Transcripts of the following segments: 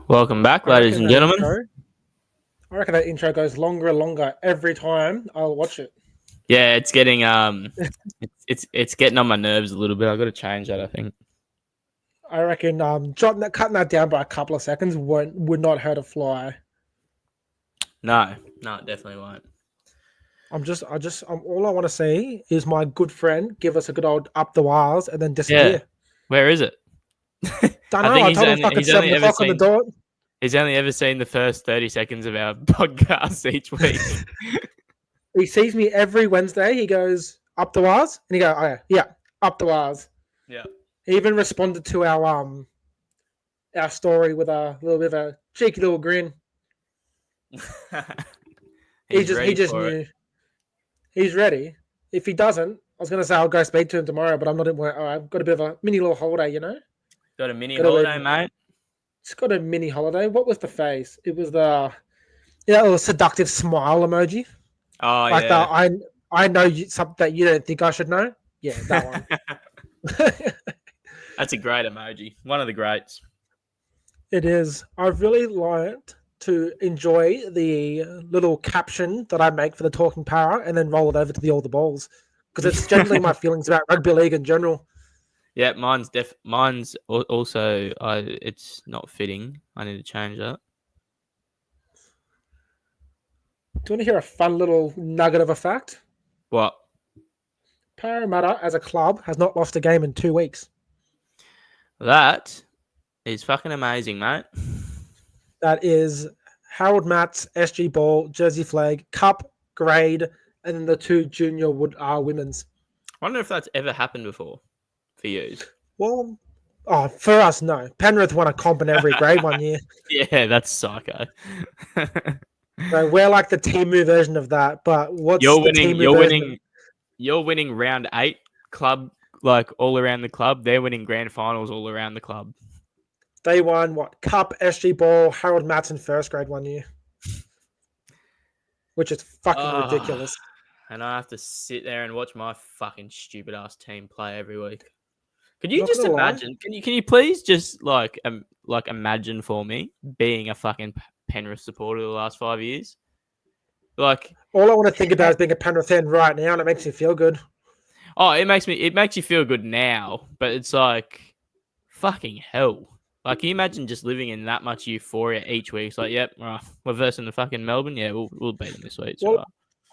Welcome back, I ladies reckon and that gentlemen. intro. I reckon that intro goes longer and longer every time I'll watch it. Yeah, it's getting it's getting on my nerves a little bit. I've got to change that, I think. I reckon cutting that down by a couple of seconds would not hurt a fly. No, it definitely won't. All I want to see is my good friend give us a good old up the wires and then Yeah, disappear. where is it? Don't I know. think I told him fucking he's only 7 ever o'clock on the seen dot. he's only ever seen the first 30 seconds of our podcast each week. He sees me every Wednesday. He goes up the wires, and he go, "Oh yeah, up the wires." Yeah, He even responded to our story with a little bit of a cheeky little grin. he's He ready just for it. knew. He's ready. If he doesn't, I was going to say I'll go speak to him tomorrow, but I'm not in work. I've got a bit of a mini little holiday, you know? Got a mini Got a holiday, little, mate. it's got a mini holiday. What was the face? It was the little seductive smile emoji. Oh Like yeah. I know something that you don't think I should know. Yeah, that one. That's a great emoji. One of the greats. It is. I've really learned to enjoy the little caption that I make for the Talking Para and then roll it over to the All the Balls because it's generally my feelings about rugby league in general. Yeah, mine's also it's not fitting. I need to change that. Do you want to hear a fun little nugget of a fact? What? Parramatta as a club has not lost a game in 2 weeks. That is fucking amazing, mate. That is Harold Matts, SG Ball, Jersey Flag, Cup, Grade, and then the two junior women's. I wonder if that's ever happened before for you. Well, for us, no. Penrith won a comp in every grade 1 year. Yeah, that's psycho. So we're like the Temu version of that. But what's you're the winning? Temu version? You're winning round 8 club, like all around the club. They're winning grand finals all around the club. They won what? Cup, SG Ball, Harold Matts in first grade 1 year, which is fucking ridiculous. And I have to sit there and watch my fucking stupid ass team play every week. Could you just imagine? Can you please just like imagine for me being a fucking Penrith supporter the last 5 years? Like, all I want to think about is being a Penrith fan right now, and it makes me feel good. Oh, it makes you feel good now, but it's like fucking hell. Like, can you imagine just living in that much euphoria each week? It's like, yep, we're versing the fucking Melbourne. Yeah, we'll beat them this week. Well, right.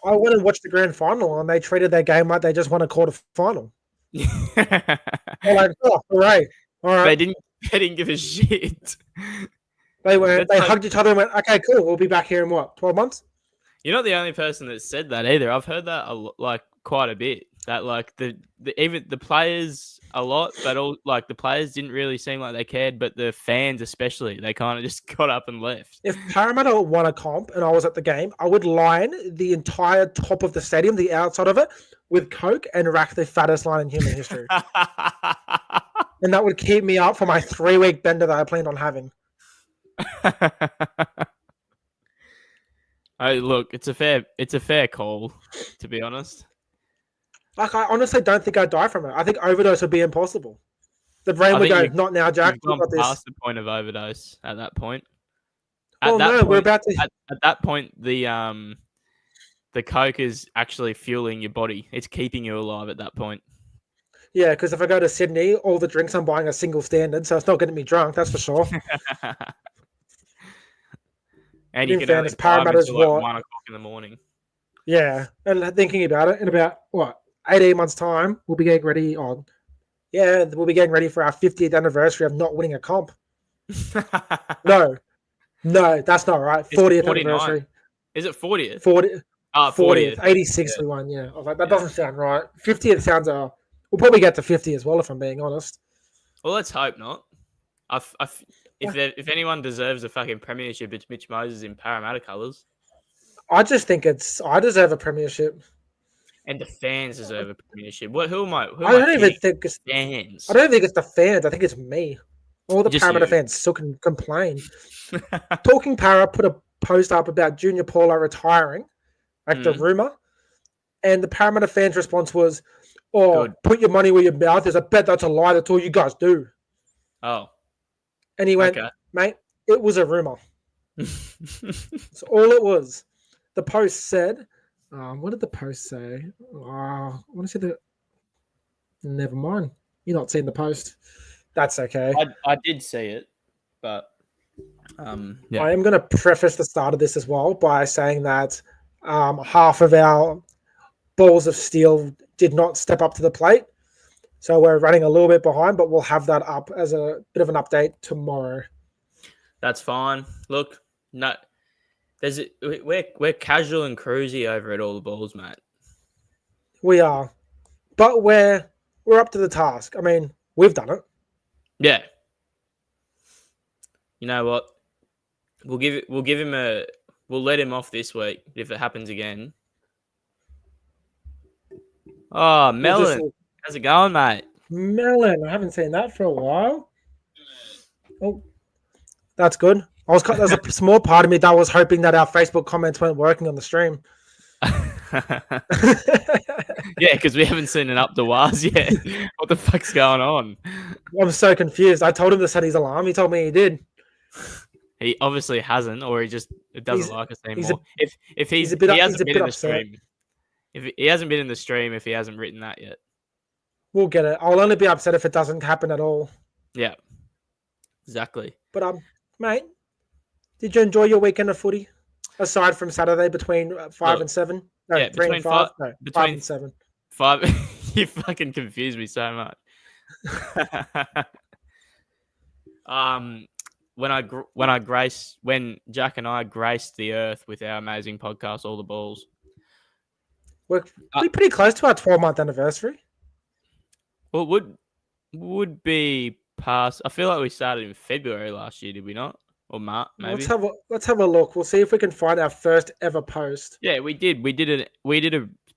I went and watched the grand final, and they treated their game like they just won a quarter final. They're like, oh, hooray! All right. They didn't give a shit. They hugged each other and went, okay, cool. We'll be back here in what, 12 months? You're not the only person that said that either. I've heard that quite a bit. That like even the players a lot, but all like the players didn't really seem like they cared, but the fans especially, they kind of just got up and left. If Parramatta won a comp and I was at the game, I would line the entire top of the stadium, the outside of it, with Coke and rack the fattest line in human history. And that would keep me up for my 3-week bender that I planned on having. Look, it's a fair call, to be honest. Like, I honestly don't think I'd die from it. I think overdose would be impossible. The brain would go, not now, Jack. You've gone past the point of overdose at that point. We're about to. At that point, the Coke is actually fueling your body. It's keeping you alive at that point. Yeah, because if I go to Sydney, all the drinks I'm buying are single standard, so it's not getting me drunk, that's for sure. And you can only buy them until like 1 o'clock in the morning. Yeah, and thinking about it, in about, 18 months' time, we'll be getting ready we'll be getting ready for our 50th anniversary of not winning a comp. No, that's not right. 40th anniversary. Is it 40th? 40th. 86 we won, yeah. I was like, that doesn't sound right. 50th sounds, we'll probably get to 50 as well, if I'm being honest. Well, let's hope not. If anyone deserves a fucking premiership, it's Mitch Moses in Parramatta colours. I just think I deserve a premiership. And the fans deserve a premiership. Who am I? I don't even think it's fans. I don't think it's the fans. I think it's me. All the Parramatta fans still can complain. Talking Para put a post up about Junior Paulo retiring, like the rumour. And the Parramatta fans' response was, put your money where your mouth is. I bet that's a lie. That's all you guys do. Oh. And he went, mate, It was a rumor. That's all it was. The Post said, what did the Post say? I want to see the. Never mind. You're not seeing the Post. That's okay. I did see it, but yeah. I am going to preface the start of this as well by saying that half of our balls of steel did not step up to the plate. So we're running a little bit behind, but we'll have that up as a bit of an update tomorrow. That's fine. Look, no, we're casual and cruisy over at all the balls, mate. We are, but we're up to the task. I mean, we've done it. Yeah. You know what? We'll let him off this week if it happens again. Oh, Melon. How's it going, mate? Melon, I haven't seen that for a while. Oh, that's good. There's a small part of me that was hoping that our Facebook comments weren't working on the stream. Yeah, because we haven't seen an up the wires yet. What the fuck's going on? I'm so confused. I told him to set his alarm. He told me he did. He obviously hasn't, or he just doesn't like us anymore. If he hasn't been in the stream, if he hasn't been in the stream, if he hasn't written that yet, we'll get it. I'll only be upset if it doesn't happen at all. Yeah, exactly. But mate, did you enjoy your weekend of footy aside from Saturday between 5 and 7? No, yeah, 3 and 5. No, 5 and 7. 5. You fucking confused me so much. When Jack and I graced the earth with our amazing podcast, All the Balls, we're pretty close to our 12-month anniversary. Well, it would be past. I feel like we started in February last year, did we not? Or March, maybe. Let's have a look. We'll see if we can find our first ever post. Yeah, we did. We did a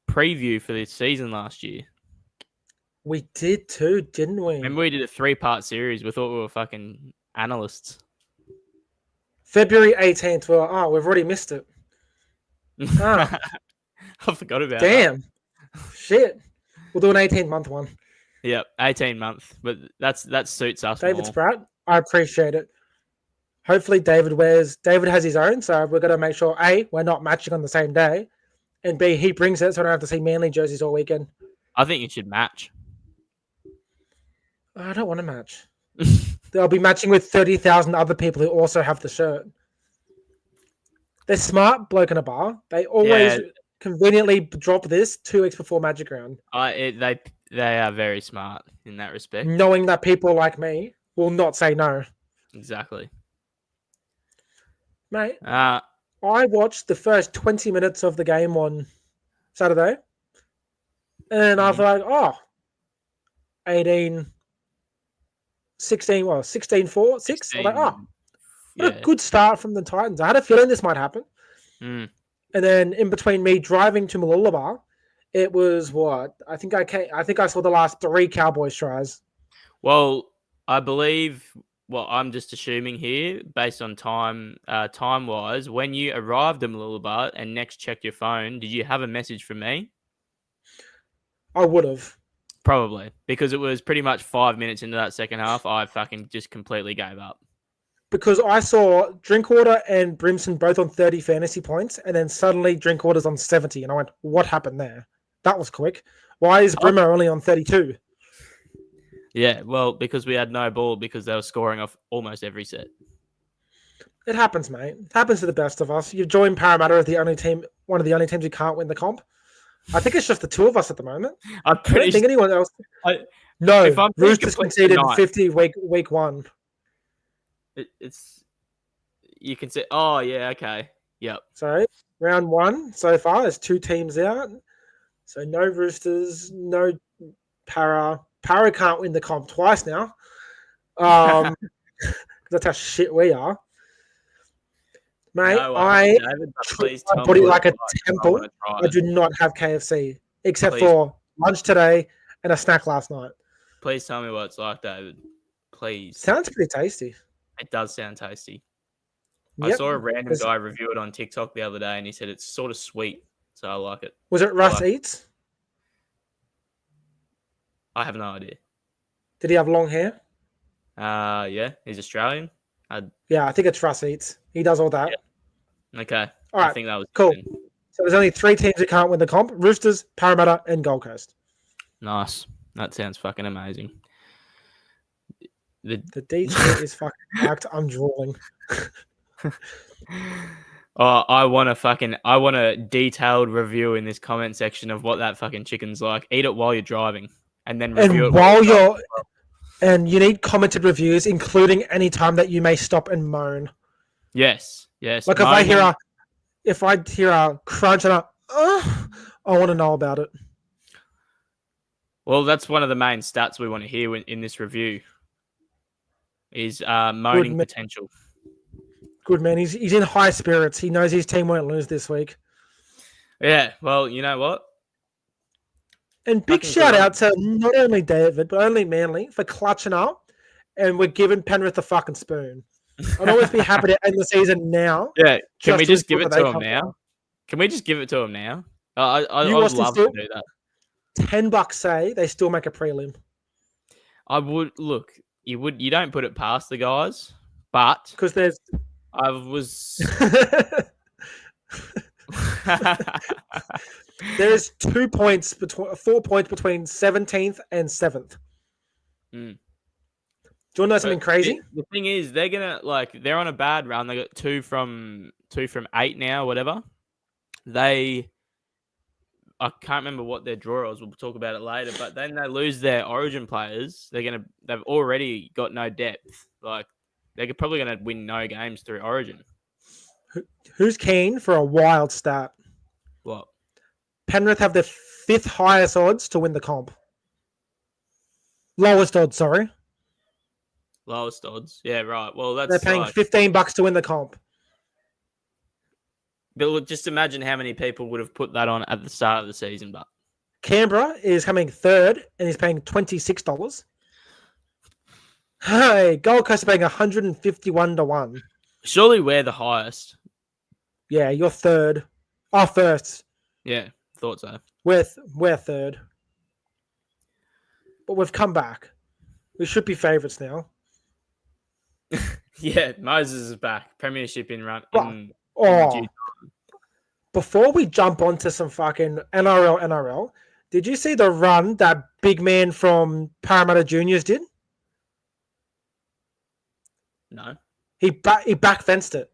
preview for this season last year. We did too, didn't we? Remember we did a 3-part series. We thought we were fucking analysts. February 18th. Well, we've already missed it. I forgot about that. Damn. Shit. We'll do an 18-month one. Yep, 18-month. But that suits us. David Spratt, I appreciate it. Hopefully David has his own, so we're going to make sure, A, we're not matching on the same day, and B, he brings it so I don't have to see Manly jerseys all weekend. I think you should match. I don't want to match. They'll be matching with 30,000 other people who also have the shirt. They're smart bloke in a bar. They always conveniently drop this 2 weeks before Magic Round. They are very smart in that respect. Knowing that people like me will not say no. Exactly. Mate, I watched the first 20 minutes of the game on Saturday. And I was like, 16-4, 6. I was like, what a good start from the Titans. I had a feeling this might happen. Mm. And then in between me driving to Mooloolaba, it was what? I think I saw the last 3 Cowboys tries. Well, I believe, I'm just assuming here, based on time-wise, when you arrived at Mooloolaba and next checked your phone, did you have a message from me? I would have. Probably, because it was pretty much 5 minutes into that second half, I fucking just completely gave up. Because I saw Drinkwater and Brimson both on 30 fantasy points, and then suddenly Drinkwater's on 70, and I went, what happened there? That was quick. Why is Brimmer only on 32? Yeah, well, because we had no ball because they were scoring off almost every set. It happens, mate. It happens to the best of us. You've joined Parramatta as one of the only teams who can't win the comp. I think it's just the 2 of us at the moment. I don't think anyone else. No, Roosters conceded 50 week 1. You can say, oh yeah, okay, yep. So round 1 so far, there's 2 teams out. So no Roosters, no Para. Para can't win the comp twice now. Because that's how shit we are. Mate, I treat my body like a temple. I do not have KFC, except for lunch today and a snack last night. Please tell me what it's like, David. Please. Sounds pretty tasty. It does sound tasty. Yep. I saw a random guy review it on TikTok the other day, and he said it's sort of sweet, so I like it. Was it Russ Eats? I have no idea. Did he have long hair? Yeah, he's Australian. Yeah, I think it's Russ Eats. He does all that. Yeah. Okay. All right. I think that was cool. Good. So there's only 3 teams that can't win the comp: Roosters, Parramatta, and Gold Coast. Nice. That sounds fucking amazing. The D2 is fucking packed. I'm drooling. Oh, I want a detailed review in this comment section of what that fucking chicken's like. Eat it while you're driving, and then review And and you need commented reviews, including any time that you may stop and moan. Yes. Like if I hear a crunch and I want to know about it. Well, that's one of the main stats we want to hear in this review. Is moaning potential. Good man. He's in high spirits. He knows his team won't lose this week. Yeah. Well, you know what? And big shout out to not only David, but only Manly for clutching up, and we're giving Penrith a fucking spoon. I'd always be happy to end the season now. Yeah. Can we just give it to him now? Can we just give it to him now? I would love to do that. $10 say they still make a prelim. I would look. You don't put it past the guys, but because there's. I was. There's 4 points between 17th and 7th. Mm. Do you want to know something crazy? The thing is, they're on a bad run. They got 2 from 8 now, whatever. I can't remember what their draw was. We'll talk about it later. But then they lose their Origin players. They've already got no depth. Like they're probably gonna win no games through Origin. Who's keen for a wild stat? What? Penrith have the 5th highest odds to win the comp. Lowest odds, sorry. Lowest odds. Yeah, right. Well, they're paying $15 to win the comp. But just imagine how many people would have put that on at the start of the season. But Canberra is coming 3rd and is paying $26. Hey, Gold Coast are paying 151 to 1. Surely we're the highest. Yeah, you're 3rd. Oh, 1st. Yeah, thought so. We're 3rd. But we've come back. We should be favourites now. Yeah, Moses is back. Premiership in run. Before we jump onto some fucking NRL, did you see the run that big man from Parramatta Juniors did? No. He back fenced it.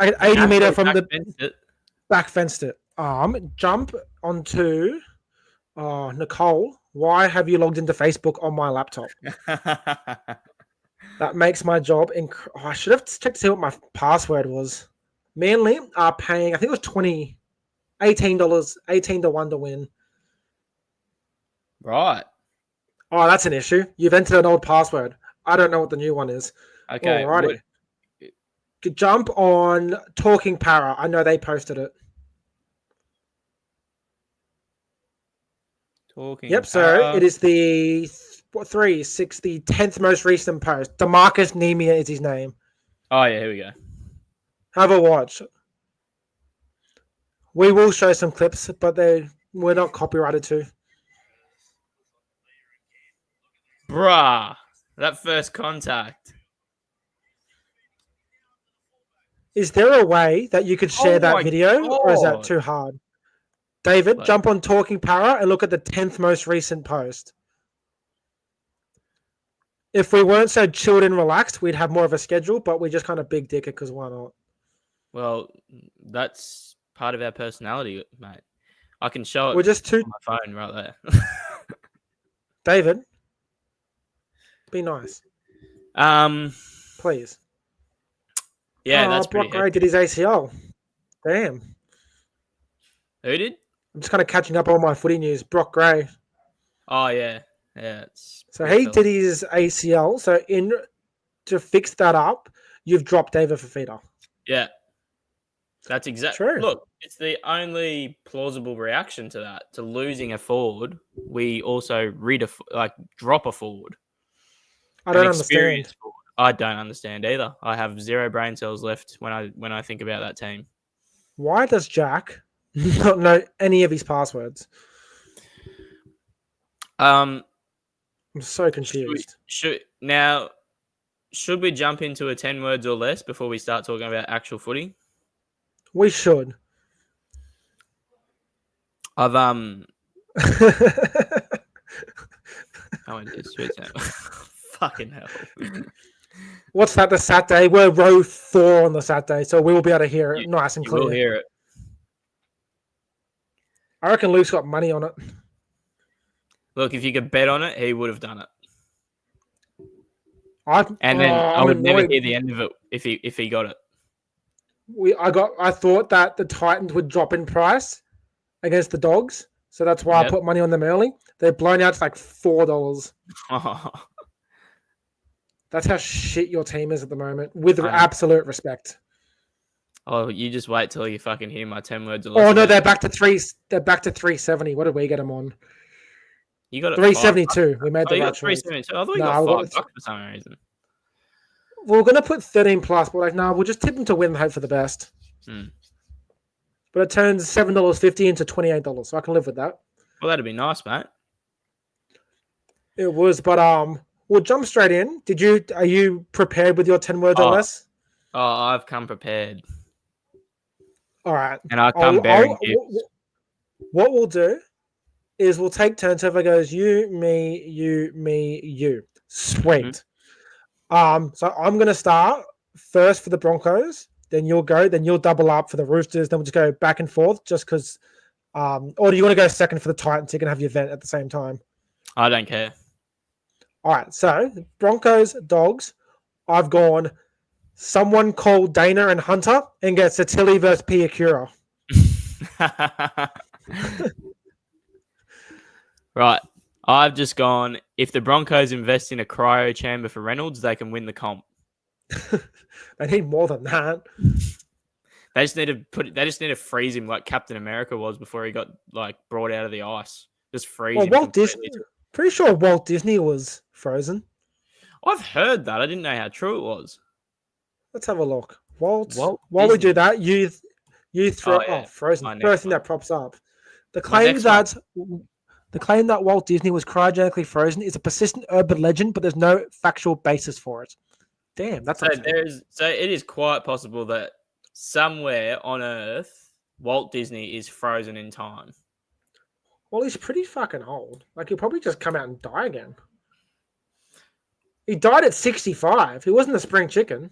80 meter from the back fenced it. Jump onto Nicole. Why have you logged into Facebook on my laptop? That makes my job. I should have checked to see what my password was. Manly are paying, I think it was $18 to 1 to win. Right. Oh, that's an issue. You've entered an old password. I don't know what the new one is. Okay. Alrighty. Jump on Talking Para. I know they posted it. Yep, so it is the 10th most recent post. DeMarcus Nemia is his name. Oh, yeah, here we go. Have a watch. We will show some clips, but we're not copyrighted to. Bruh, that first contact. Is there a way that you could share that video, or is that too hard? David, jump on Talking Para and look at the 10th most recent post. If we weren't so chilled and relaxed, we'd have more of a schedule, but we just kind of big dick it because why not? Well, that's part of our personality, mate. I can show it We're just on my phone right there. David, be nice. Please. Yeah, that's pretty Brock Gray did his ACL. Damn. Who did? I'm just kind of catching up on my footy news. Brock Gray. Oh, yeah. Yeah. So he did his ACL. So to fix that up, you've dropped David Fifita. Yeah. That's exactly true. Look, it's the only plausible reaction to that. To losing a forward, we also drop a forward. I don't understand. Forward. I don't understand either. I have 0 brain cells left when I think about that team. Why does Jack not know any of his passwords? I'm so confused. Now, should we jump into a 10 words or less before we start talking about actual footy? We should. I've I went to switch out. Fucking hell. What's that? The Saturday? We're row 4 on the Saturday, so we will be able to hear it nice and clear. We'll hear it. I reckon Luke's got money on it. Look, if you could bet on it, he would have done it. I would never hear the end of it if he got it. I thought that the Titans would drop in price against the Dogs, so that's why I put money on them early. They're blown out to like $4. That's how shit your team is at the moment, with absolute respect. Oh, you just wait till you fucking hear my 10 words. Oh no, they're back to 370. What did we get them on? You got it 372. We made the right choice. 372. I thought you got $5 for some reason. We're gonna put 13 plus, but we'll just tip them to win and hope for the best. But it turns $7.50 into $28, so I can live with that. Well, that'd be nice, mate. It was, but we'll jump straight in. Are you prepared with your 10 words or less? Oh, I've come prepared. All right. And I come bearing gifts. What we'll do is we'll take turns. Whoever goes, you, me, you. Sweet. So I'm going to start first for the Broncos. Then you'll go. Then you'll double up for the Roosters. Then we'll just go back and forth just because. Or do you want to go second for the Titans so you can have your event at the same time? I don't care. All right. So Broncos, Dogs. I've gone someone called Dana and Hunter and gets a Tilly versus Piakura. Right. I've just gone, if the Broncos invest in a cryo chamber for Reynolds, they can win the comp. They need more than that. They just need to freeze him like Captain America was before he got like brought out of the ice. Just freeze him. Walt Disney. Pretty sure Walt Disney was frozen. I've heard that. I didn't know how true it was. Let's have a look. While we do that, you throw frozen. First thing that props up. The claim that Walt Disney was cryogenically frozen is a persistent urban legend, but there's no factual basis for it. Damn, that's so it is quite possible that somewhere on Earth, Walt Disney is frozen in time. Well, he's pretty fucking old. Like, he'll probably just come out and die again. He died at 65. He wasn't a spring chicken.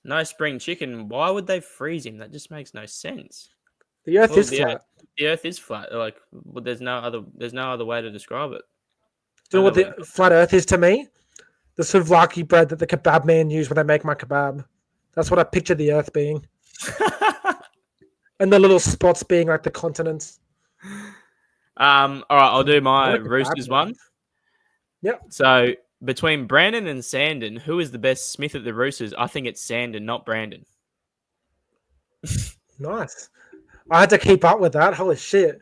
No spring chicken. Why would they freeze him? That just makes no sense. The Earth is flat. The Earth is flat. Like, there's no other way to describe it. Do you know what the flat Earth is to me? The souvlaki bread that the kebab man used when they make my kebab. That's what I picture the Earth being. And the little spots being like the continents. All right, I'll do my Roosters one. Yep. So between Brandon and Sandon, who is the best Smith at the Roosters? I think it's Sandon, not Brandon. Nice. I had to keep up with that. Holy shit.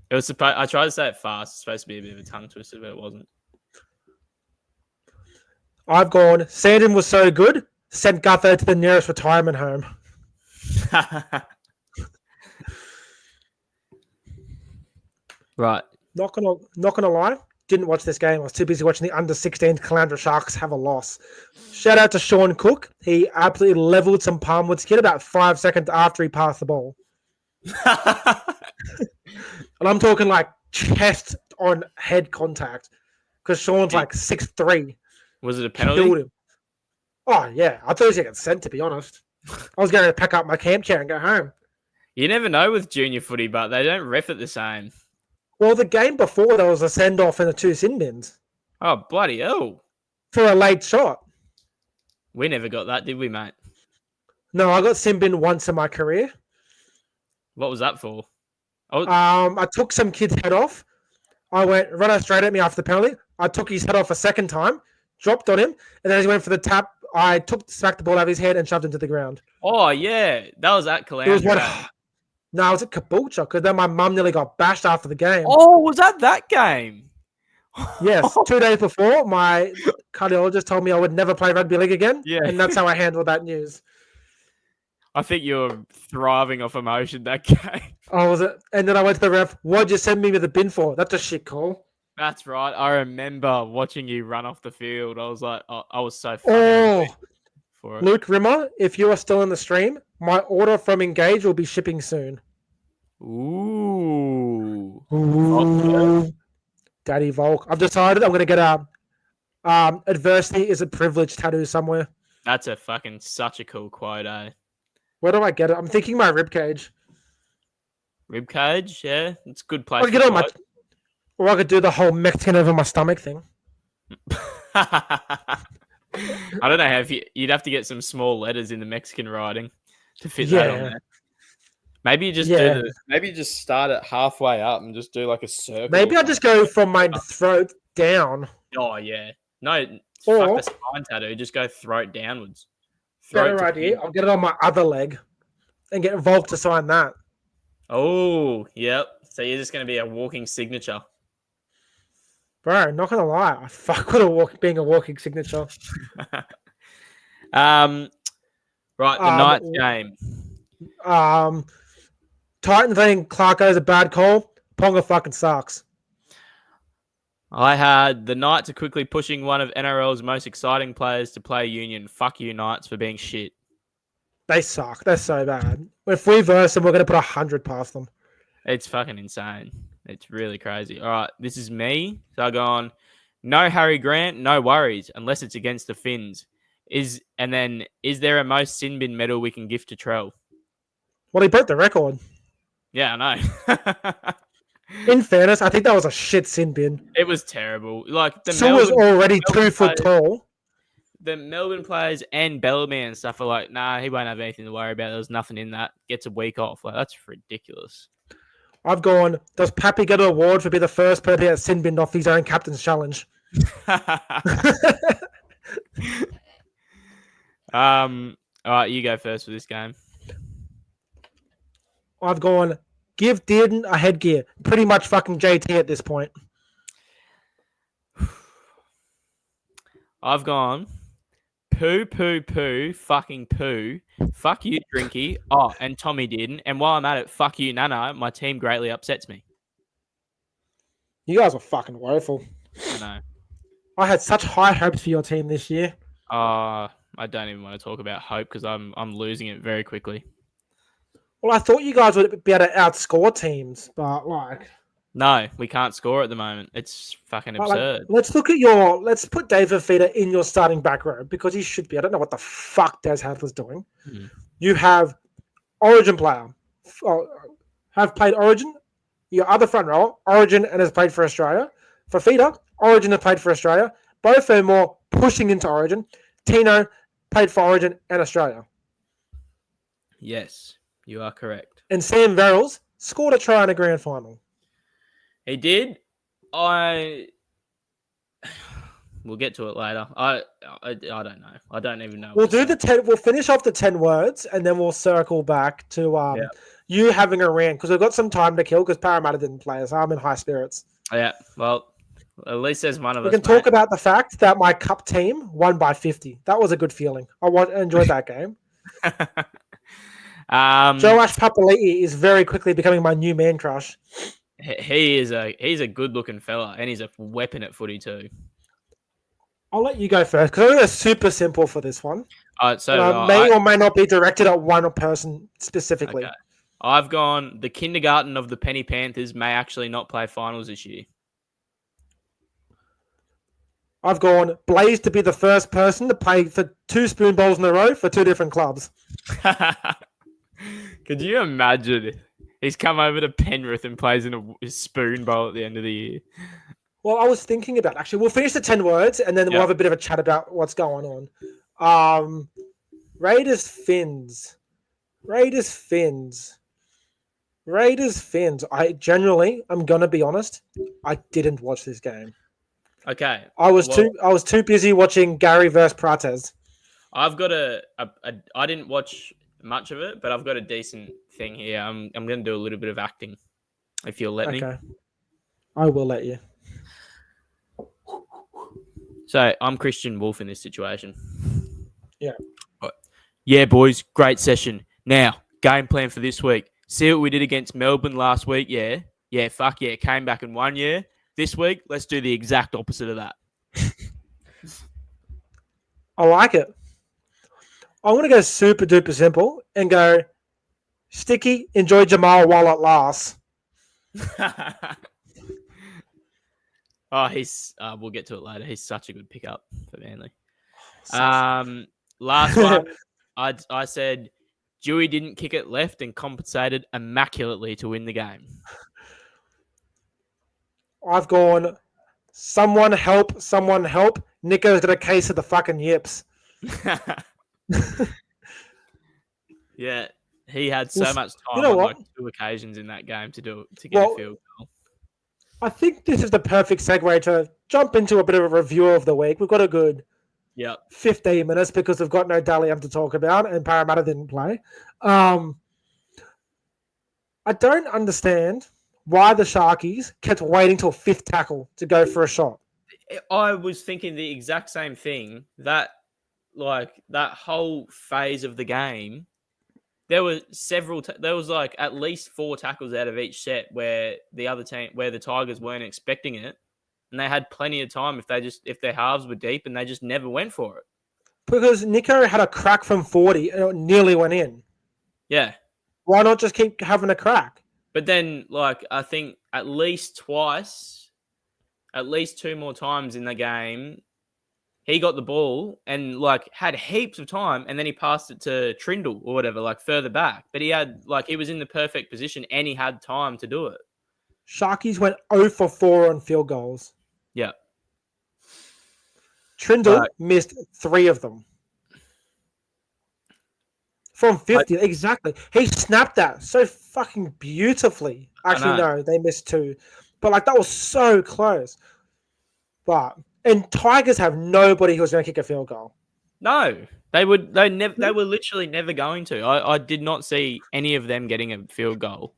It was I tried to say it fast. It's supposed to be a bit of a tongue twister, but it wasn't. I've gone, Sandon was so good, sent Gutho to the nearest retirement home. Right. Not gonna lie, didn't watch this game. I was too busy watching the under-16 Caloundra Sharks have a loss. Shout out to Sean Cook. He absolutely leveled some Palmwood's kid about 5 seconds after he passed the ball. And I'm talking like chest on head contact because Sean's like 6'3". Was it a penalty? Killed him. Oh, yeah. I thought he was getting sent, to be honest. I was going to pack up my camp chair and go home. You never know with junior footy, but they don't ref it the same. Well, the game before, there was a send-off and the 2 sin bins. Oh, bloody hell. For a late shot. We never got that, did we, mate? No, I got sin bin once in my career. What was that for? I took some kid's head off. I went right straight at me after the penalty. I took his head off a second time, dropped on him, and then as he went for the tap, I smacked the ball out of his head and shoved him to the ground. Oh, yeah. That was at Caloundra. No, I was at Caboolture because then my mum nearly got bashed after the game. Oh, was that game? Yes. 2 days before, my cardiologist told me I would never play rugby league again. Yeah. And that's how I handled that news. I think you were thriving off emotion that game. Oh, was it? And then I went to the ref. Why'd you send me with the bin for? That's a shit call. That's right. I remember watching you run off the field. I was like, I was so fucking Oh, for it. Luke Rimmer, if you are still in the stream, my order from Engage will be shipping soon. Ooh. Ooh. Daddy Volk. I've decided I'm going to get a adversity is a privilege tattoo somewhere. That's a fucking such a cool quote, eh? Where do I get it? I'm thinking my ribcage. Ribcage, yeah. It's a good place. I could get it on my, or I could do the whole Mexican over my stomach thing. I don't know how you'd have to get some small letters in the Mexican writing to fit that on there. Maybe you just maybe you just start it halfway up and just do like a circle. Maybe I just go from my throat down. Oh yeah. No, fuck the spine tattoo. Just go throat downwards. Better idea. I'll get it on my other leg and get Volk to sign that. Oh, yep. So you're just going to be a walking signature. Bro, not going to lie. I fuck with being a walking signature. Right, the Knights game. Titans think Clarko is a bad call. Ponga fucking sucks. I had the Knights are quickly pushing one of NRL's most exciting players to play Union. Fuck you, Knights, for being shit. They suck. They're so bad. If we verse them, we're going to put 100 past them. It's fucking insane. It's really crazy. All right, this is me. So I go on. No Harry Grant, no worries, unless it's against the Finns. Is there a most sin bin medal we can gift to Trell? Well, he broke the record. Yeah, I know. In fairness, I think that was a shit sin bin. It was terrible. Like the Sue was already 2 foot tall. The Melbourne players and Bellamy and stuff are like, nah, he won't have anything to worry about. There's nothing in that. Gets a week off. Like, that's ridiculous. I've gone, does Pappy get an award for being the first person to get sin binned off his own captain's challenge? All right, you go first for this game. I've gone, give Dearden a headgear. Pretty much fucking JT at this point. I've gone, poo, fucking poo. Fuck you, Drinky. Oh, and Tommy Dearden. And while I'm at it, fuck you, Nana. My team greatly upsets me. You guys are fucking woeful. I know. I had such high hopes for your team this year. I don't even want to talk about hope because I'm losing it very quickly. Well, I thought you guys would be able to outscore teams, but like... No, we can't score at the moment. It's fucking absurd. Like, let's put Dave Fifita in your starting back row because he should be. I don't know what the fuck Des Hadler's doing. Mm-hmm. You have Origin player. Have played Origin. Your other front row, Origin and has played for Australia. Fifita, Origin has played for Australia. Both are more pushing into Origin. Tino played for Origin and Australia. Yes, you are correct. And Sam Verrills scored a try in a grand final. He did. We'll get to it later. I don't know. I don't even know. We'll do the 10. We'll finish off the 10 words and then we'll circle back to you having a rant because we've got some time to kill because Parramatta didn't play, so I'm in high spirits. Yeah. Well, at least there's one of us. We can talk about the fact that my cup team won by 50. That was a good feeling. I enjoyed that game. Joash Papali'i is very quickly becoming my new man crush. He's a good looking fella and he's a weapon at footy too. I'll let you go first because I think it's super simple for this one. So may or may not be directed at one person specifically. Okay. I've gone the kindergarten of the Penny Panthers may actually not play finals this year. I've gone Blaze to be the first person to play for 2 spoon bowls in a row for 2 different clubs. Could you imagine? He's come over to Penrith and plays in a spoon bowl at the end of the year. Well, I was thinking about actually. We'll finish the 10 words and then we'll have a bit of a chat about what's going on. Raiders Finns. I'm gonna be honest. I didn't watch this game. Okay. I was too busy watching Gary versus Prates. I've got I didn't watch much of it, but I've got a decent thing here. I'm going to do a little bit of acting, if you'll let me. Okay. I will let you. So I'm Christian Wolf in this situation. Yeah. Yeah, boys, great session. Now, game plan for this week. See what we did against Melbourne last week, yeah? Yeah, fuck yeah. Came back and won, yeah? This week, let's do the exact opposite of that. I like it. I'm going to go super duper simple and go, Sticky, enjoy Jamal while it lasts. We'll get to it later. He's such a good pickup for Manly. Last one, I said Dewey didn't kick it left and compensated immaculately to win the game. I've gone, someone help. Nico's got a case of the fucking yips. Yeah, he had so much time on like 2 occasions in that game to get a field goal. I think this is the perfect segue to jump into a bit of a review of the week. We've got a good 15 minutes because we've got no Dally M to talk about and Parramatta didn't play. I don't understand why the Sharkies kept waiting till 5th tackle to go for a shot. I was thinking the exact same thing. That whole phase of the game, there were there was like at least 4 tackles out of each set where the Tigers weren't expecting it, and they had plenty of time if their halves were deep, and they just never went for it. Because Nico had a crack from 40 and it nearly went in. Yeah. Why not just keep having a crack? But then, I think at least 2 more times in the game, he got the ball and had heaps of time, and then he passed it to Trindle or whatever, further back. But he had he was in the perfect position and he had time to do it. Sharkies went 0 for 4 on field goals. Yeah. Trindle missed 3 of them. From 50, exactly. He snapped that so fucking beautifully. Actually, no, they missed 2. But that was so close. And Tigers have nobody who's going to kick a field goal. No, they were literally never going to. I did not see any of them getting a field goal.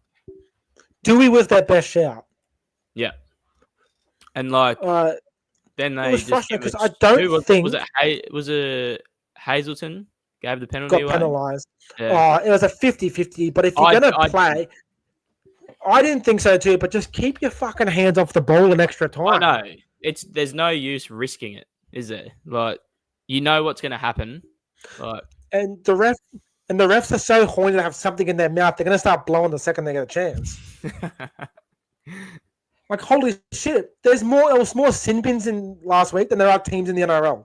Dewey was their best shout. Yeah, and then they it was frustrating because I don't think was it Hazelton gave the penalty got penalised. Yeah. It was a 50-50. But if you're going to play, I didn't think so too. But just keep your fucking hands off the ball in extra time. I know. There's no use risking it, is there? You know what's going to happen. And the refs are so horny to have something in their mouth. They're going to start blowing the second they get a chance. Holy shit! There was more sin bins in last week than there are teams in the NRL.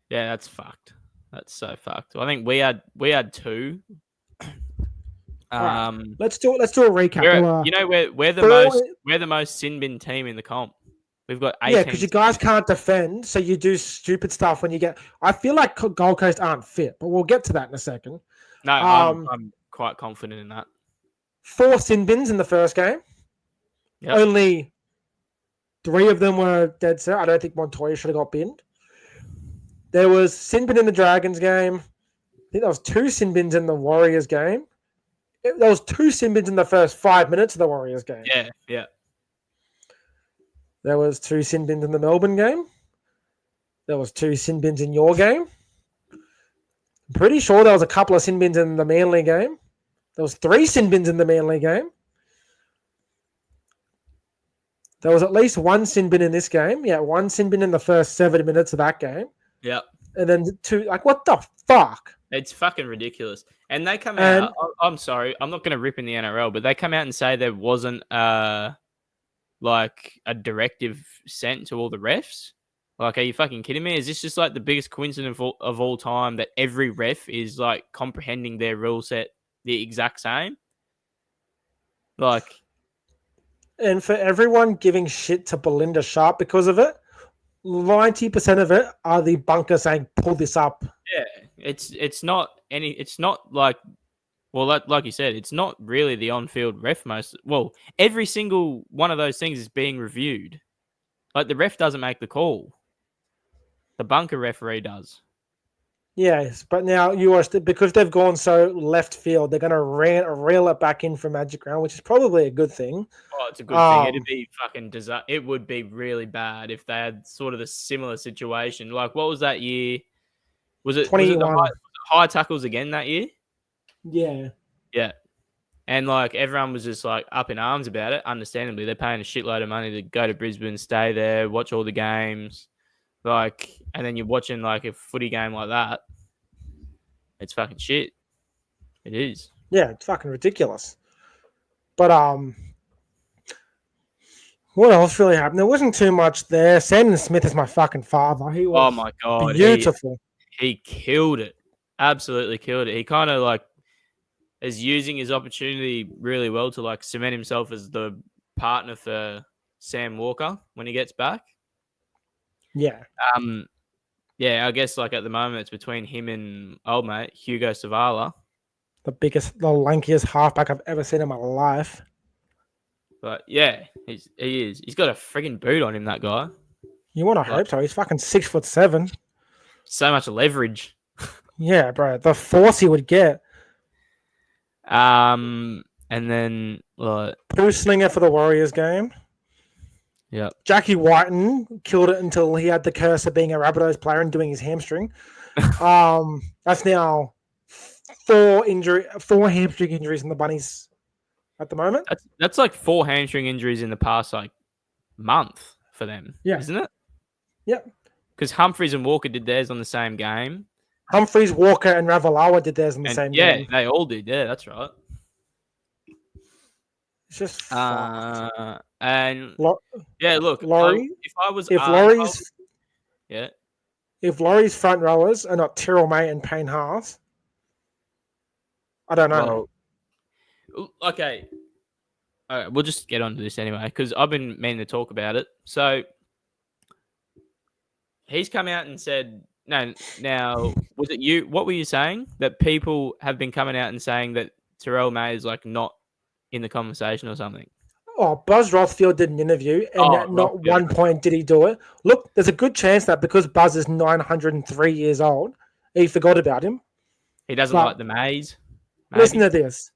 Yeah, that's fucked. That's so fucked. I think we had 2. Right. Let's do a recap. We're the most sin bin team in the comp. We've got 18. Yeah, because you guys can't defend, so you do stupid stuff when you get. I feel like Gold Coast aren't fit, but we'll get to that in a second. No, I'm quite confident in that. 4 sin bins in the first game. Yep. Only 3 of them were dead set. I don't think Montoya should have got binned. There was sin bin in the Dragons game. I think there was 2 sin bins in the Warriors game. There was 2 sin bins in the first 5 minutes of the Warriors game. Yeah. There was 2 sin bins in the Melbourne game. There was 2 sin bins in your game. I'm pretty sure there was a couple of sin bins in the Manly game. There was 3 sin bins in the Manly game. There was at least 1 sin bin in this game. Yeah, 1 sin bin in the first 7 minutes of that game. Yep. And then 2, what the fuck? It's fucking ridiculous. And they come out, I'm sorry, I'm not going to rip in the NRL, but they come out and say there wasn't a directive sent to all the refs. Are you fucking kidding me? Is this just the biggest coincidence of all time that every ref is comprehending their rule set the exact same? And for everyone giving shit to Belinda Sharp because of it, 90% of it are the bunker saying, pull this up. Yeah, it's not like you said, it's not really the on-field ref every single one of those things is being reviewed. The ref doesn't make the call. The bunker referee does. Yes, but now because they've gone so left field, they're going to reel it back in for Magic Round, which is probably a good thing. Oh, it's a good thing. It'd be fucking disaster. It would be really bad if they had sort of a similar situation. What was that year? Was it 21? High tackles again that year? Yeah. Yeah. And like everyone was just like up in arms about it. Understandably, they're paying a shitload of money to go to Brisbane, stay there, watch all the games. Like, and then you're watching like a footy game like that. It's fucking shit. It is. Yeah, it's fucking ridiculous. But what else really happened? There wasn't too much there. Sandon Smith is my fucking father. He was Oh my god, beautiful. He killed it. Absolutely killed it. He kind of like is using his opportunity really well to like cement himself as the partner for Sam Walker when he gets back. Yeah. Yeah, I guess like at the moment it's between him and old mate Hugo Savala. The lankiest halfback I've ever seen in my life. But yeah, he is. He's got a frigging boot on him, that guy. You want to hope so? He's fucking 6'7". So much leverage. Yeah, bro. The force he would get. And then like Poo Slinger for the Warriors game. Yeah. Jackie Whiten killed it until he had the curse of being a Rabbitohs player and doing his hamstring. That's now four hamstring injuries in the Bunnies at the moment. That's like 4 hamstring injuries in the past like month for them. Yeah. Isn't it? Yep. Because Humphries and Walker did theirs on the same game. Humphries, Walker, and Ravalawa did theirs on the same game. Yeah, they all did. Yeah, that's right. It's just and look, Laurie. If Laurie's front rowers are not Tyrrell May and Payne Haas, I don't know. Well, okay. All right, we'll just get onto this anyway because I've been meaning to talk about it. So he's come out and said, no, now, was it you? What were you saying? That people have been coming out and saying that Tyrrell May is like not in the conversation or something? Oh, Buzz Rothfield did an interview, and at not one point did he do it. Look, there's a good chance that because Buzz is 903 years old, he forgot about him. He doesn't like the Mays. Maybe. Listen to this.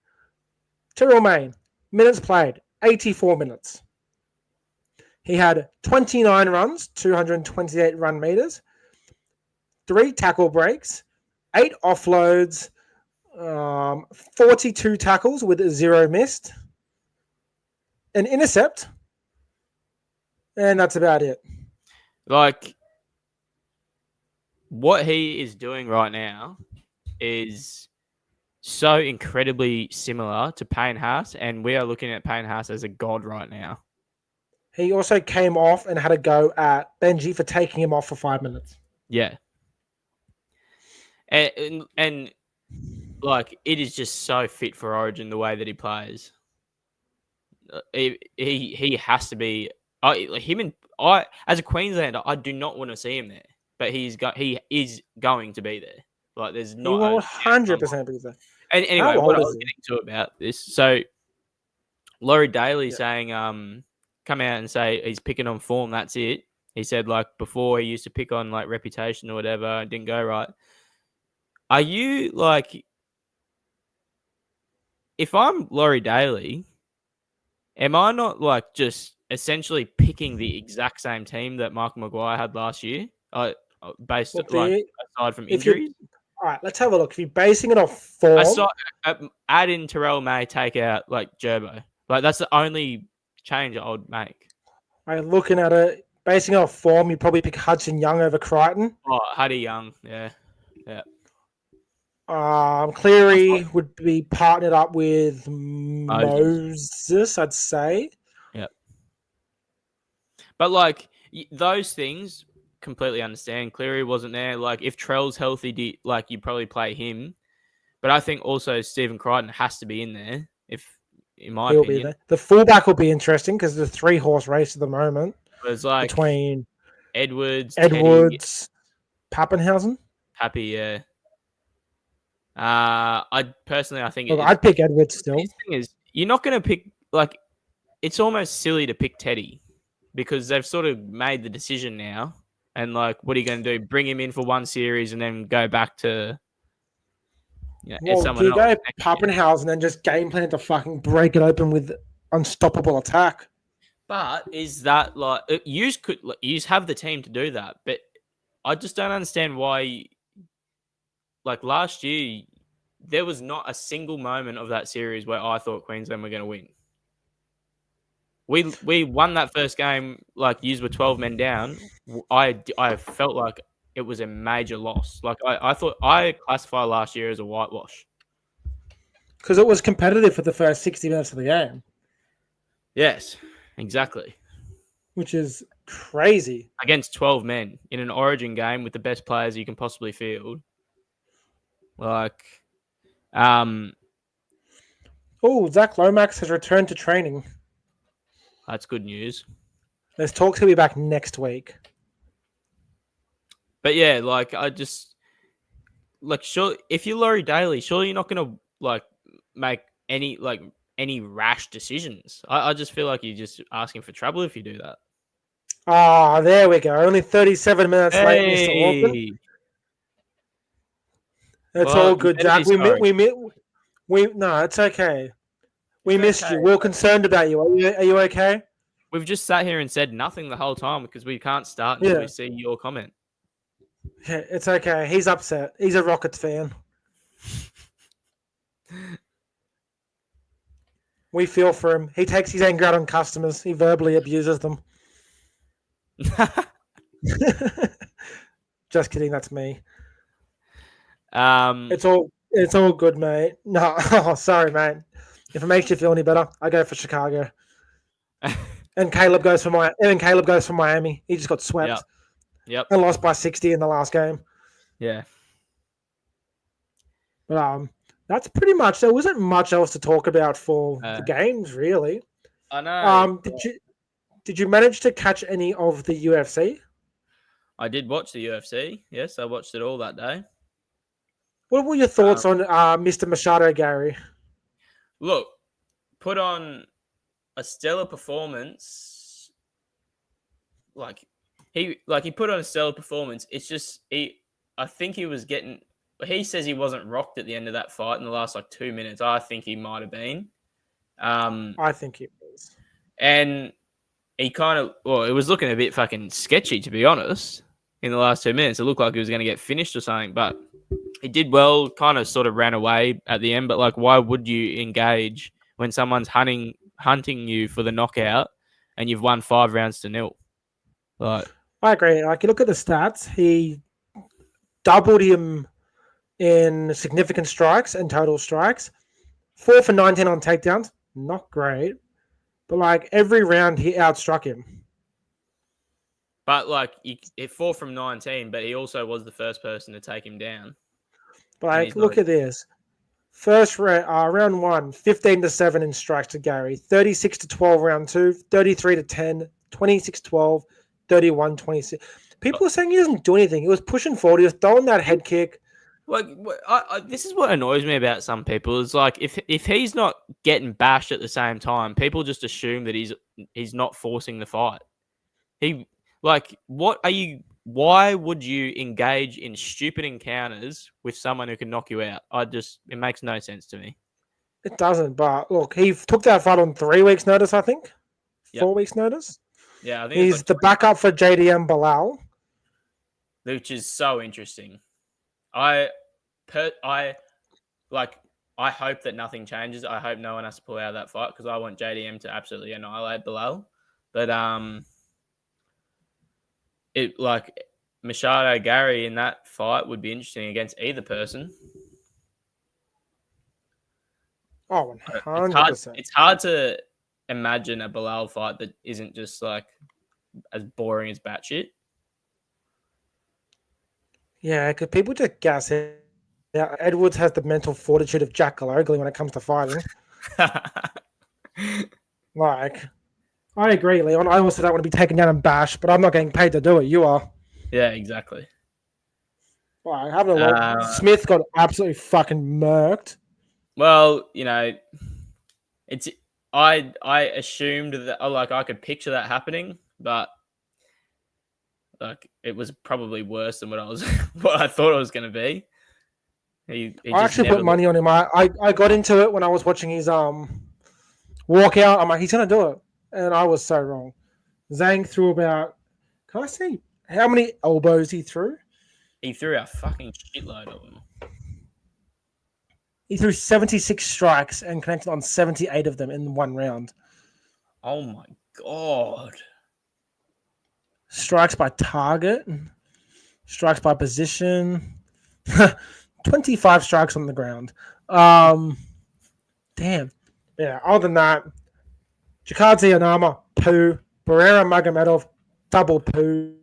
Tyrrell May, minutes played, 84 minutes. He had 29 runs, 228 run meters, 3 tackle breaks, 8 offloads, 42 tackles with 0 missed, an intercept, and that's about it. Like, what he is doing right now is so incredibly similar to Payne Haas, and we are looking at Payne Haas as a god right now. He also came off and had a go at Benji for taking him off for 5 minutes. Yeah. And like, it is just so fit for Origin the way that he plays. He has to be. I as a Queenslander, I do not want to see him there, but he is going to be there. Like, there's not. He will 100% be there. And anyway, what I was getting to about this, so Laurie Daly saying, come out and say he's picking on form. That's it. He said like before he used to pick on like reputation or whatever. It didn't go right. Are you like, if I'm Laurie Daly, am I not like just essentially picking the exact same team that Michael Maguire had last year? Based aside from injuries? All right, let's have a look. If you're basing it off form, add in Tyrrell May, take out like Gerbo. Like, that's the only change I would make. Right, looking at it, basing it off form, you'd probably pick Hudson Young over Crichton. Oh, Huddy Young, yeah. Cleary would be partnered up with Moses, I'd say. Yeah. But like those things, completely understand. Cleary wasn't there. Like, if Trell's healthy, you probably play him. But I think also Stephen Crichton has to be in there. In my opinion, be there. The fullback will be interesting because there's a 3-horse race at the moment. It's like between Edwards, Pappenhausen. Pappy, yeah. I think I'd pick Edwards still. The thing is, you're not going to pick, like, it's almost silly to pick Teddy because they've sort of made the decision now. And like, what are you going to do? Bring him in for one series and then go back to someone else? Go Pappenhausen and just game plan to fucking break it open with unstoppable attack. But is that like you have the team to do that? But I just don't understand why. Like last year, there was not a single moment of that series where I thought Queensland were going to win. We won that first game, like, yous were 12 men down. I felt like it was a major loss. Like, I thought I classify last year as a whitewash. Because it was competitive for the first 60 minutes of the game. Yes, exactly. Which is crazy. Against 12 men in an Origin game with the best players you can possibly field. Like, Zach Lomax has returned to training. That's good news. There's talks he'll be back next week. But yeah, like, I just, like, sure, if you're Laurie Daly, surely you're not going to, like, make any rash decisions. I just feel like you're just asking for trouble if you do that. Ah, there we go. Only 37 minutes late, Mr. Walton. It's all good, Jack. No, it's okay. We missed you. We were concerned about you. Are you okay? We've just sat here and said nothing the whole time because we can't start until we see your comment. Yeah, it's okay. He's upset. He's a Rockets fan. We feel for him. He takes his anger out on customers. He verbally abuses them. Just kidding. That's me. It's all good, mate. No, sorry, mate. If it makes you feel any better, I go for Chicago. And Caleb goes for Miami. He just got swept. Yep. And lost by 60 in the last game. Yeah. But that's pretty much. There wasn't much else to talk about for the games, really. I know. Did you manage to catch any of the UFC? I did watch the UFC. Yes, I watched it all that day. What were your thoughts on Mr. Machado Gary? Look, put on a stellar performance. He put on a stellar performance. It's just I think he was getting. He says he wasn't rocked at the end of that fight in the last 2 minutes. I think he might have been. I think he was. And he it was looking a bit fucking sketchy, to be honest. In the last 2 minutes, it looked like he was going to get finished or something, but he did well. Kind of sort of ran away at the end, but why would you engage when someone's hunting you for the knockout and you've won 5 rounds to 0? I agree. You look at the stats. He doubled him in significant strikes and total strikes. 4 for 19 on takedowns. Not great. But every round he outstruck him. But he 4 from 19, but he also was the first person to take him down. But look at this. First round 1, 15-7 in strikes to Gary. 36-12 round 2, 33-10, 26-12, 31-26. People are saying he doesn't do anything. He was pushing forward. He was throwing that head kick. This is what annoys me about some people. Is if he's not getting bashed at the same time, people just assume that he's not forcing the fight. Why would you engage in stupid encounters with someone who can knock you out? It makes no sense to me. It doesn't, but look, he took that fight on 3 weeks' notice, I think. 4 weeks' notice. Yeah, I think he's the backup for JDM Bilal, which is so interesting. I hope that nothing changes. I hope no one has to pull out of that fight because I want JDM to absolutely annihilate Bilal. But Machado Gary in that fight would be interesting against either person. Oh, 100%. It's hard to imagine a Bilal fight that isn't just as boring as batshit. Yeah, because people just gas it. Yeah, Edwards has the mental fortitude of Jack Galogly when it comes to fighting. I agree, Leon. I also don't want to be taken down and bashed, but I'm not getting paid to do it. You are. Yeah, exactly. Having a look. Smith got absolutely fucking murked. Well, it's I assumed that I could picture that happening, but it was probably worse than what I thought it was going to be. I actually put money on him. I got into it when I was watching his walkout. I'm like, he's going to do it. And I was so wrong. Zhang threw about... Can I see how many elbows he threw? He threw a fucking shitload of them. He threw 76 strikes and connected on 78 of them in one round. Oh my God. Strikes by target, strikes by position, 25 strikes on the ground. Damn. Yeah, other than that, Jakadze Anama, poo. Barrera Magomedov, double poo.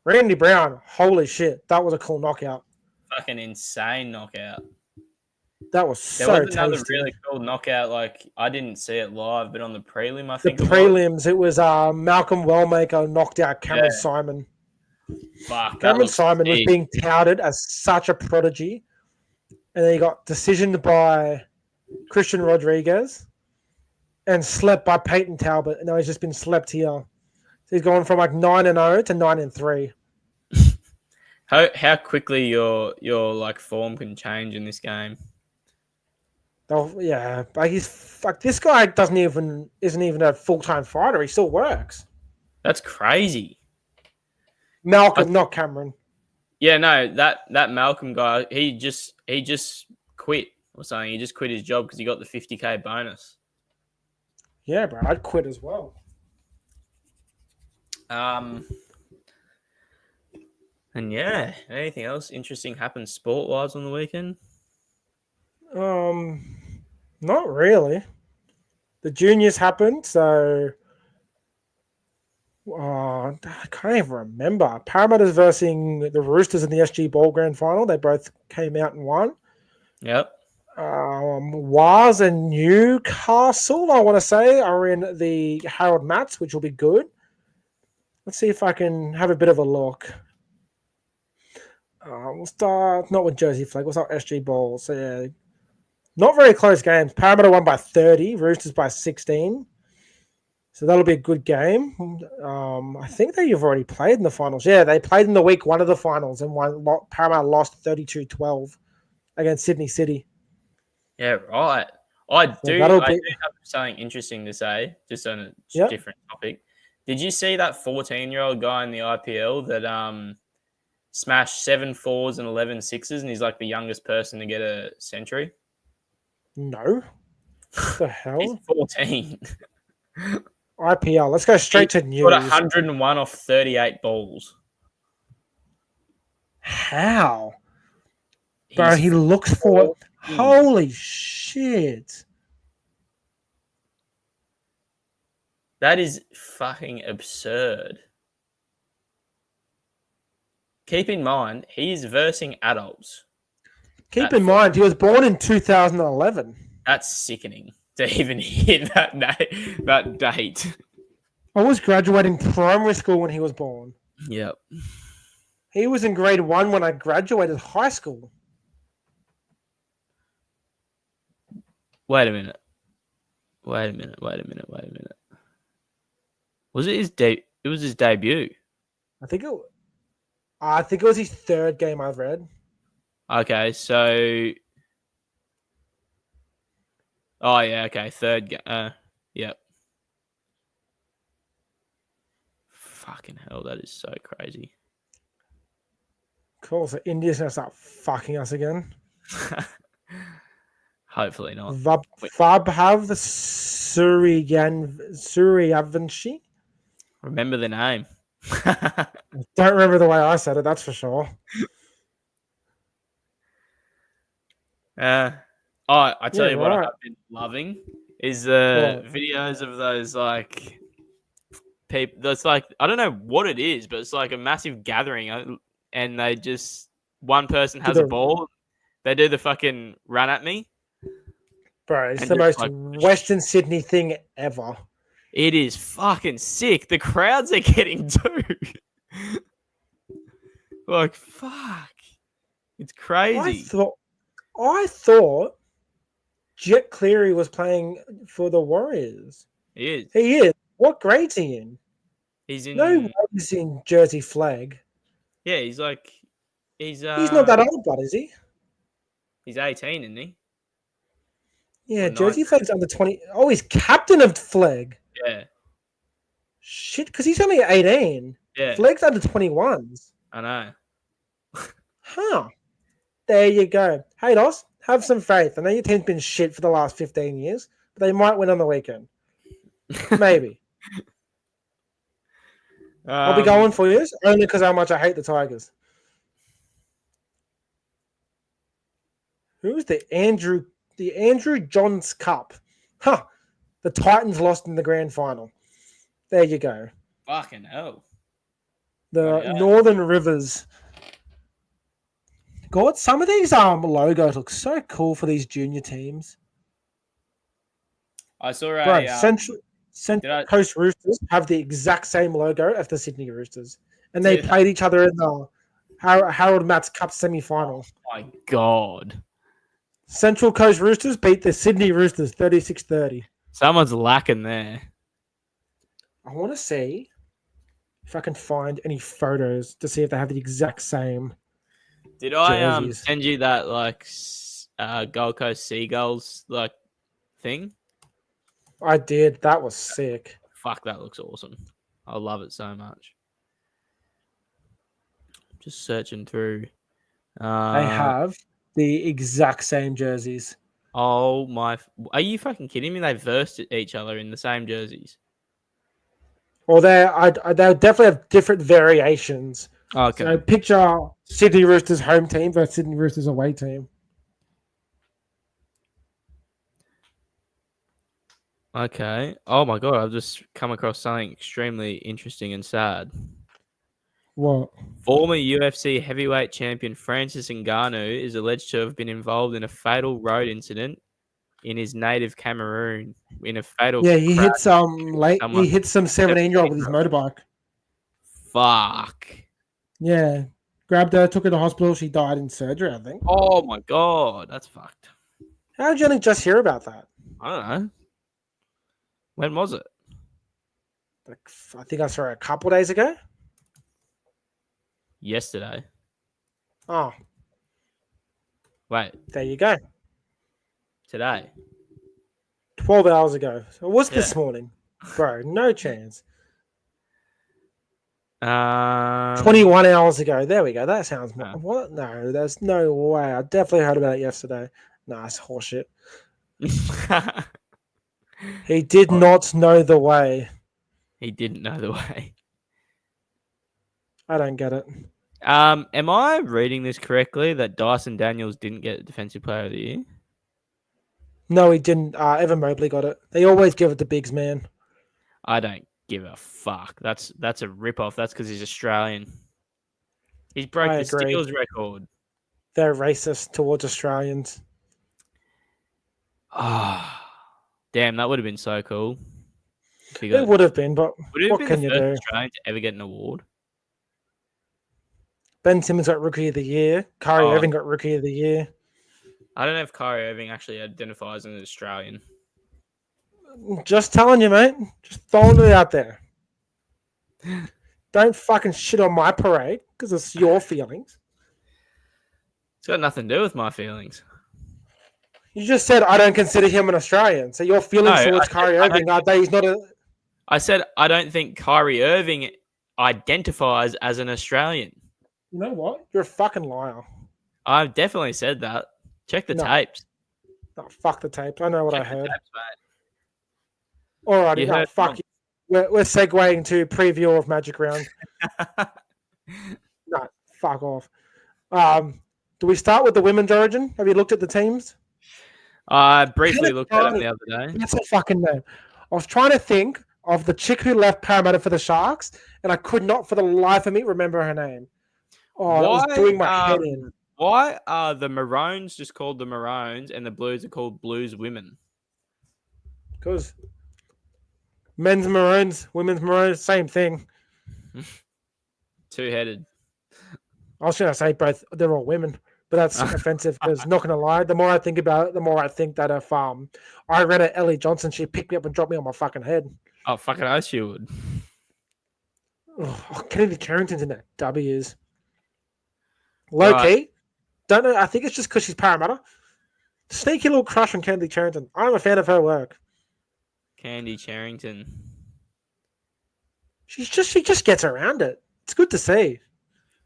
Randy Brown, holy shit. That was a cool knockout. Fucking insane knockout. That was there so was another tasty. really cool knockout. Like, I didn't see it live, but on the prelim, I think the prelims, it was Malcolm Wellmaker knocked out Cameron Simon. Fuck, Cameron Simon was being touted as such a prodigy, and then he got decisioned by Christian Rodriguez and slept by Peyton Talbot, and now he's just been slept here. So he's gone from like 9-0 to 9-3. How quickly your like form can change in this game. Oh yeah, like this guy isn't even a full-time fighter. He still works. That's crazy. Malcolm, not Cameron. Yeah, no, that Malcolm guy, he just quit or something. He just quit his job because he got the 50K bonus. Yeah, bro, I'd quit as well. And yeah, anything else interesting happened sport-wise on the weekend? Not really. The juniors happened, so I can't even remember. Parramatta's versus the Roosters in the SG Ball Grand Final. They both came out and won. Yep. Waz and Newcastle, I want to say, are in the Harold Mats, which will be good. Let's see if I can have a bit of a look. We'll start not with Jersey Flag. We'll start SG Ball. So yeah, not very close games. Parramatta won by 30. Roosters by 16. So that'll be a good game. I think they've already played in the finals. Yeah, they played in the week one of the finals and won. Parramatta lost 32-12 against Sydney City. Yeah, right. I do have something interesting to say, just on a different topic. Did you see that 14-year-old guy in the IPL that smashed 7 4s and 11 6s, and he's like the youngest person to get a century? No. What the hell? He's 14. IPL. Let's go straight to news. Got 101 off 38 balls. How? Bro, he looks for... Holy shit. That is fucking absurd. Keep in mind, he's versing adults. Keep in mind, he was born in 2011. That's sickening to even hit that date. I was graduating primary school when he was born. Yep. He was in grade 1 when I graduated high school. Wait a minute. Was it his It was his debut. I think it was his third game I've read. Okay, so... Oh, yeah, okay. Third game. Yep. Fucking hell, that is so crazy. Cool, so India's going to start fucking us again. Hopefully not. Vabhav Suryavanshi. Remember the name. Don't remember the way I said it, that's for sure. I tell you what I've been loving is the videos of those like people. That's like, I don't know what it is, but it's like a massive gathering, and they just one person has a ball. They do the fucking run at me. Bro, it's the most like, Western Sydney thing ever. It is fucking sick. The crowds are getting too. Like, fuck. It's crazy. I thought Jet Cleary was playing for the Warriors. He is. What grade's he in? He's in... No way he's in Jersey Flag. Yeah, he's like... He's not that old, but is he? He's 18, isn't he? Yeah, Jersey Flag's under 20. Oh, he's captain of Flag. Yeah. Shit, because he's only 18. Yeah. Flag's under 21s. I know. Huh. There you go. Hey, Dos, Have some faith. I know your team's been shit for the last 15 years, but they might win on the weekend. Maybe. I'll be going for you only because how much I hate the Tigers. Who's the Andrew Johns Cup? Huh. The Titans lost in the grand final. There you go. Fucking hell. The Northern Rivers. God, some of these logos look so cool for these junior teams. I saw Central Coast Roosters have the exact same logo as the Sydney Roosters. And they played each other in the Harold Matts Cup semi-final. Oh my God. Central Coast Roosters beat the Sydney Roosters 36-30. Someone's lacking there. I want to see if I can find any photos to see if they have the exact same. Did I send you that Gold Coast Seagulls thing? I did. That was sick. Fuck, that looks awesome. I love it so much. Just searching through. They have the exact same jerseys. Oh my! Are you fucking kidding me? They versed each other in the same jerseys. Well, they'll definitely have different variations. Okay. So picture Sydney Roosters home team versus Sydney Roosters away team. Okay. Oh my God! I've just come across something extremely interesting and sad. What? Former UFC heavyweight champion Francis Ngannou is alleged to have been involved in a fatal road incident in his native Cameroon. He hit some 17-year-old with his motorbike. Fuck. Yeah. Grabbed her, took her to hospital. She died in surgery, I think. Oh my God, that's fucked. How did you only just hear about that? I don't know. When was it? I think I saw it a couple days ago. Yesterday. Oh. Wait. There you go. Today. 12 hours ago. So it was this morning. Bro, no chance. 21 hours ago. There we go. That sounds more. What? No, there's no way. I definitely heard about it yesterday. Nah, it's horseshit. He did not know the way. He didn't know the way. I don't get it. Am I reading this correctly that Dyson Daniels didn't get Defensive Player of the Year? No, he didn't. Evan Mobley got it. They always give it to Biggs, man. I don't give a fuck. That's a rip-off. That's because he's Australian. He's broke the steals record. They're racist towards Australians. Ah, damn, that would have been so cool. It would have been, but what can you do? Australian to ever get an award. Ben Simmons got Rookie of the Year. Kyrie Irving got Rookie of the Year. I don't know if Kyrie Irving actually identifies as an Australian. Just telling you, mate. Just throwing it out there. Don't fucking shit on my parade because it's your feelings. It's got nothing to do with my feelings. You just said I don't consider him an Australian. So your feelings towards Kyrie Irving are that he's not a... I said I don't think Kyrie Irving identifies as an Australian. You know what? You're a fucking liar. I've definitely said that. Check the tapes. No, fuck the tapes. I know what I heard. Tapes, alrighty, no, fuck you. We're segueing to preview of Magic Round. No, fuck off. Do we start with the women's origin? Have you looked at the teams? I briefly looked at them the other day. That's a fucking name. I was trying to think of the chick who left Parramatta for the Sharks, and I could not for the life of me remember her name. Oh, it was doing my head in. Why are the Maroons just called the Maroons and the Blues are called Blues Women? Because men's Maroons, women's Maroons, same thing. Two-headed. I was going to say both. They're all women, but that's offensive because not going to lie, the more I think about it, the more I think that if I read it, Ellie Johnson, she picked me up and dropped me on my fucking head. Oh, fucking oath she would. Oh, Kennedy Carrington's in that W's. Low-key. Don't know. I think it's just because she's Parramatta. Sneaky little crush on Kennedy Carrington. I'm a fan of her work. Candy Charrington. She just gets around it. It's good to see.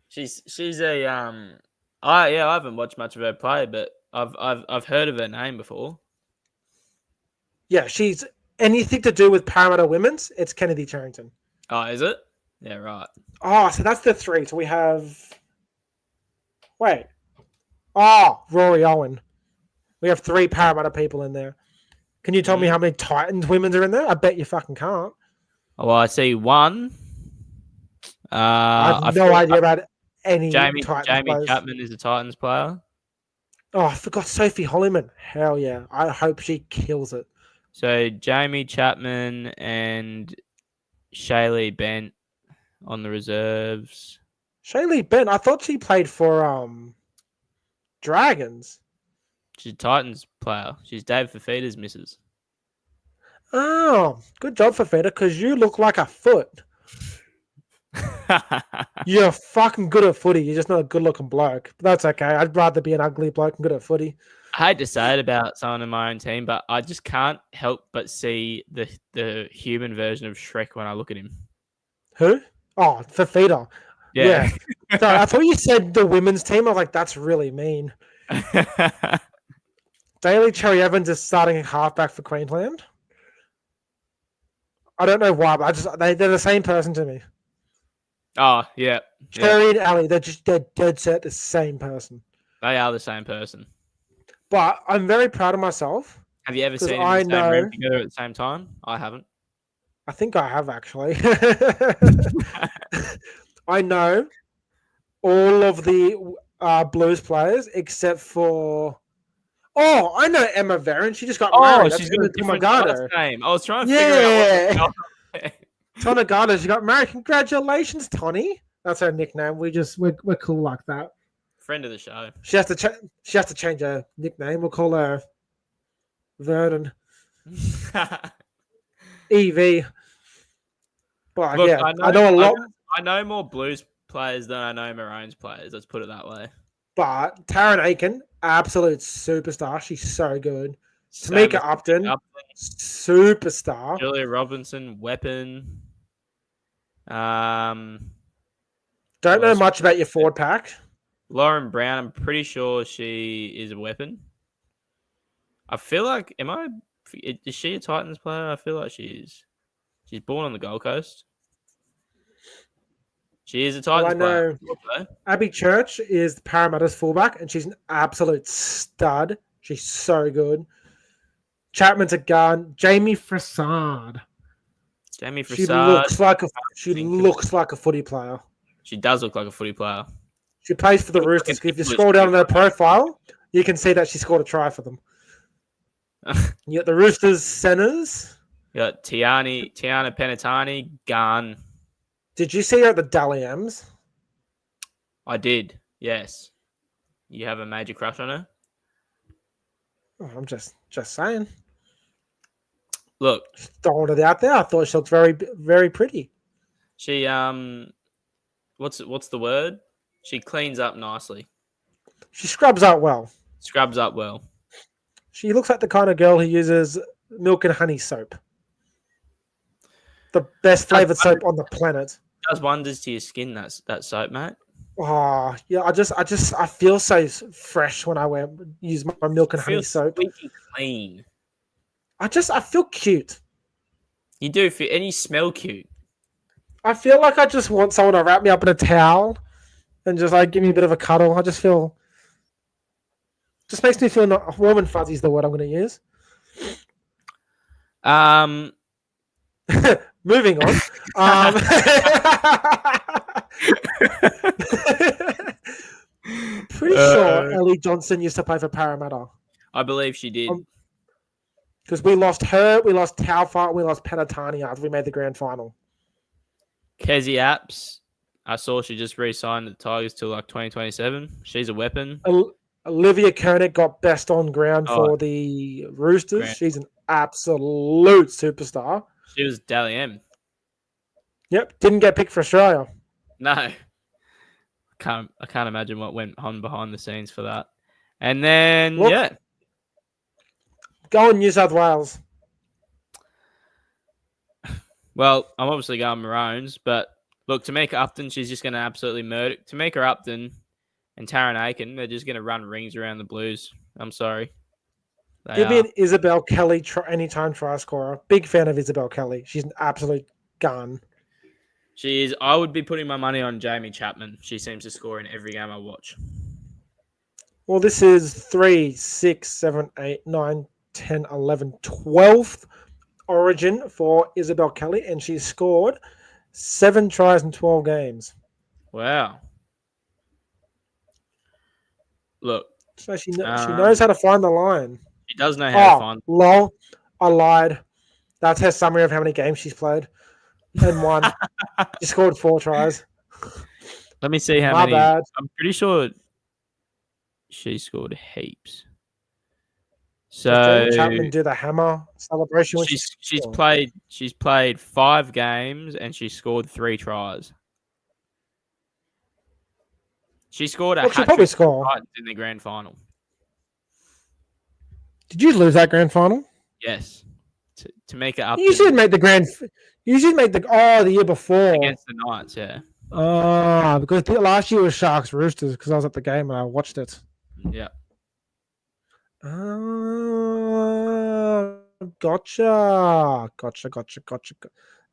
She's a I haven't watched much of her play, but I've heard of her name before. Yeah, she's anything to do with Parramatta Women's. It's Kennedy Charrington. Oh, is it? Yeah, right. Oh, so that's the three. So we have. Wait. Oh, Rory Owen. We have 3 Parramatta people in there. Can you tell me how many Titans women's are in there? I bet you fucking can't. Oh, well, I see one. I have no idea about any Jamie Titans players. Chapman is a Titans player. Oh, I forgot Sophie Holliman. Hell yeah. I hope she kills it. So Jamie Chapman and Shaylee Bent on the reserves. Shaylee Bent, I thought she played for Dragons. She's a Titans player. She's Dave Fafita's missus. Oh, good job, Fafita, because you look like a foot. You're fucking good at footy. You're just not a good-looking bloke. But that's okay. I'd rather be an ugly bloke and good at footy. I hate to say it about someone in my own team, but I just can't help but see the human version of Shrek when I look at him. Who? Oh, Fafita. Yeah. Sorry, I thought you said the women's team. I was like, that's really mean. Daly Cherry Evans is starting halfback for Queensland. I don't know why, but they're the same person to me. Oh, yeah. Cherry and Ali, they're dead set the same person. They are the same person. But I'm very proud of myself. Have you ever seen them in the same room together at the same time? I haven't. I think I have, actually. I know all of the Blues players except for... Oh, I know Emma Verron. She just got married. Oh, she's got a different last name. I was trying to figure out what... Tonegata, she got married. Congratulations, Tony. That's her nickname. We're cool like that. Friend of the show. She has to change her nickname. We'll call her Vernon. EV. But look, yeah, I know a lot. I know more Blues players than I know Maroons players. Let's put it that way. But Taryn Aiken, absolute superstar. She's so good. Tamika Upton, superstar. Julia Robinson, weapon. Don't know much about your forward pack. Lauren Brown, I'm pretty sure she is a weapon. I feel like, is she a Titans player? I feel like she is. She's born on the Gold Coast. She is a Titans player. I know Abby Church is Parramatta's fullback, and she's an absolute stud. She's so good. Chapman's a gun. Jamie Frassard. She looks like a footy player. She does look like a footy player. She plays for the Roosters. If you scroll down on her profile, you can see that she scored a try for them. You got the Roosters centers. You got Tiana Penatani, gun. Did you see her at the Dally M's? I did, yes. You have a major crush on her? Oh, I'm just saying. Look, throwing it out there. I thought she looked very, very pretty. She what's the word? She cleans up nicely. She scrubs up well. She looks like the kind of girl who uses milk and honey soap. The best flavored soap on the planet. Does wonders to your skin. That soap, mate. Oh yeah, I feel so fresh when I use my milk and honey soap. Squeaky clean. I feel cute. You do feel, and you smell cute. I feel like I just want someone to wrap me up in a towel and just like give me a bit of a cuddle. I just makes me feel warm and fuzzy is the word I'm going to use. Moving on. Pretty sure Ellie Johnson used to play for Parramatta. I believe she did. Because we lost her, we lost Taufa, we lost Penatani after we made the grand final. Kezi Apps, I saw she just re-signed the Tigers till like 2027. She's a weapon. Olivia Koenig got best on ground for the Roosters. She's an absolute superstar. She was Dally M. Yep, didn't get picked for Australia. No. I can't imagine what went on behind the scenes for that. And then, Go on New South Wales. Well, I'm obviously going Maroons, but look, Tamika Upton, she's just going to absolutely murder. Tamika Upton and Taron Aiken, they're just going to run rings around the Blues. I'm sorry. Give me an Isabel Kelly anytime try scorer. Big fan of Isabel Kelly. She's an absolute gun. She is. I would be putting my money on Jamie Chapman. She seems to score in every game I watch. Well, this is 3, 6, 7, 8, 9, 10, 11, 12th origin for Isabel Kelly, and she's scored 7 tries in 12 games. Wow. Look. So she knows how to find the line. She does know how to find the line. Lol, I lied. That's her summary of how many games she's played. And one. She scored 4 tries. Let me see how many. Bad. I'm pretty sure she scored heaps. So Chapman do the hammer celebration. She's played 5 games and she scored 3 tries. She scored a hat-trick in the grand final. Did you lose that grand final? Yes. To make it up. You should make the grand. You should make the year before against the Knights. Yeah. Oh, because last year was Sharks Roosters because I was at the game and I watched it. Yeah. Gotcha.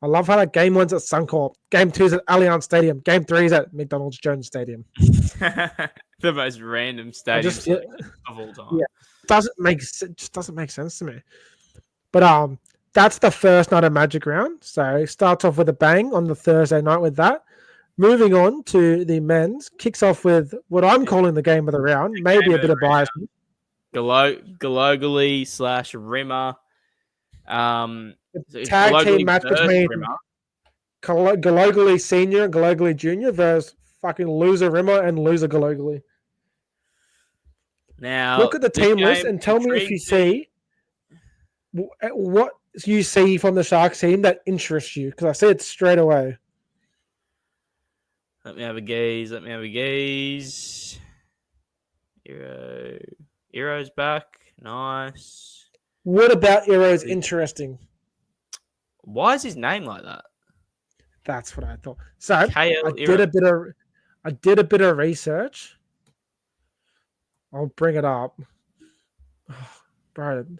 I love how that game 1's at Suncorp, game 2's at Allianz Stadium, game 3's at McDonald's Jones Stadium. The most random stadium of all time. Yeah, doesn't make sense to me. But that's the first night of Magic Round. So it starts off with a bang on the Thursday night with that. Moving on to the men's, kicks off with what I'm calling the game of the round. Maybe a bit of bias. Galogly/Rimmer. Tag team match between Galogly Senior and Galogly Junior versus fucking loser Rimmer and loser Galogly. Now look at the team list and tell me if you see what you see from the Sharks team that interests you, because I see it straight away. Let me have a gaze. Hero's back. Nice. What about Hero's interesting? Why is his name like that? That's what I thought. So I did a bit of research. I'll bring it up. Oh,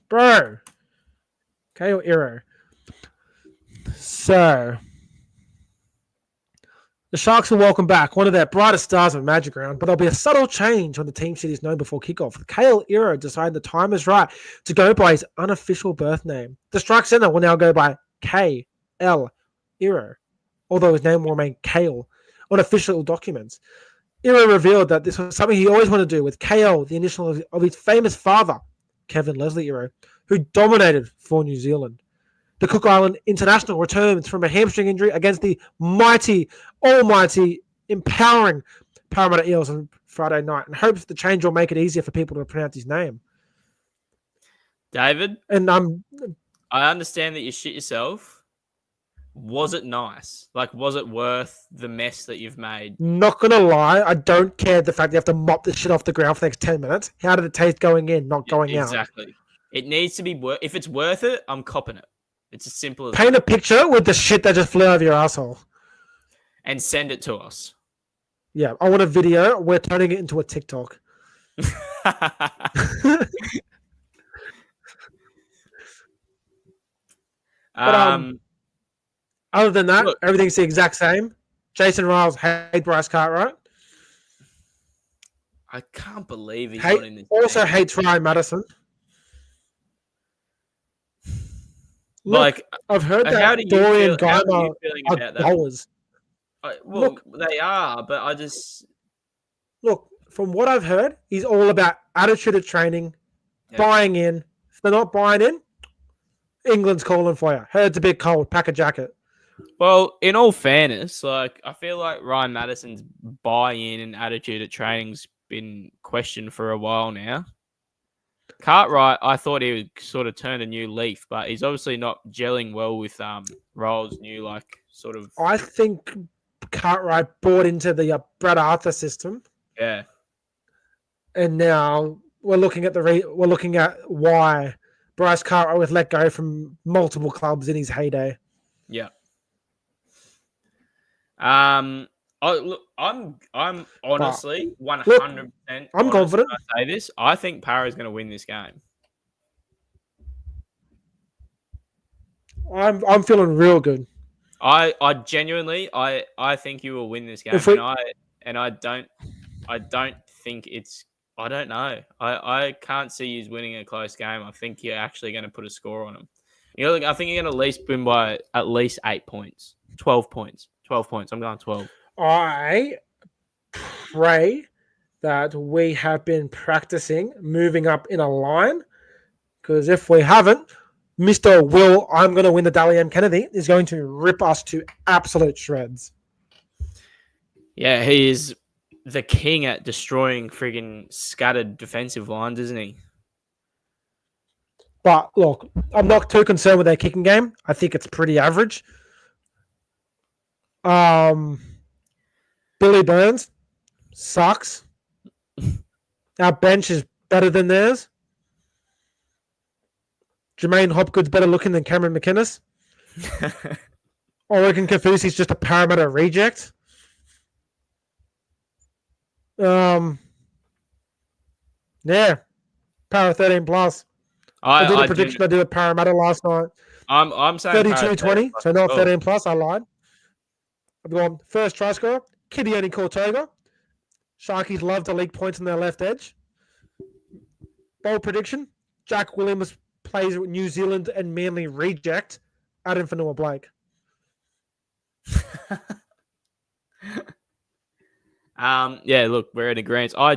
bro. Kale Hero. So the Sharks will welcome back one of their brightest stars of Magic Round, but there'll be a subtle change when the team sheet is known before kickoff. Kale Hero decided the time is right to go by his unofficial birth name. The strike center will now go by K.L. Hero, although his name will remain Kale on official documents. Hero revealed that this was something he always wanted to do, with KL, the initial of his famous father, Kevin Leslie Hero, who dominated for New Zealand. The Cook Island International returns from a hamstring injury against the almighty, empowering Parramatta Eels on Friday night, and hopes the change will make it easier for people to pronounce his name. David? And I understand that you shit yourself. Was it nice? Like, was it worth the mess that you've made? Not gonna lie, I don't care the fact you have to mop this shit off the ground for the next 10 minutes. How did it taste going in, not going out? Exactly. It needs to be if it's worth it, I'm copping it. It's as simple as Paint that. A picture with the shit that just flew out of your asshole. And send it to us. Yeah, I want a video. We're turning it into a TikTok. Other than that, look, everything's the exact same. Jason Riles hates Bryce Cartwright. I can't believe he's not in this. Also game. Hates Ryan Madison. Look, I've heard that Dorian Guymer are goals. Well, they are, but I just... Look, from what I've heard, he's all about attitude at training, buying in. If they're not buying in, England's calling for you. Heard it's a bit cold. Pack a jacket. Well, in all fairness, like I feel like Ryan Madison's buy-in and attitude at training's been questioned for a while now. Cartwright, I thought he would sort of turn a new leaf, but he's obviously not gelling well with Rolls' new sort of. I think Cartwright bought into the Brad Arthur system. Yeah, and now we're looking at why Bryce Cartwright was let go from multiple clubs in his heyday. Yeah. Look, I'm honestly 100%. I'm confident. When I say this, I think Para is going to win this game. I'm feeling real good. I genuinely I think you will win this game, and I don't think it's. I don't know. I can't see you winning a close game. I think you're actually going to put a score on them. I think you're going to at least win by at least 8 points, 12 points, 12 points. I'm going 12. I pray that we have been practicing moving up in a line, because if we haven't, Mr. Will, I'm going to win the Dally M. Kennedy, is going to rip us to absolute shreds. Yeah, he is the king at destroying friggin' scattered defensive lines, isn't he? But look, I'm not too concerned with their kicking game. I think it's pretty average. Billy Burns sucks. Our bench is better than theirs. Jermaine Hopgood's better looking than Cameron McInnes. Oregon Kafusi's just a Parramatta reject. Yeah. Para 13 plus. I did a prediction I did at Parramatta last night. I'm saying 32-20, so not 13 plus. I lied. I've gone first try scorer, Kidiani Cortoga. Sharkies love to leak points on their left edge. Bold prediction, Jack Williams plays with New Zealand and Manly reject, Adam Fanua-Blake. Yeah, look, we're in agreement. I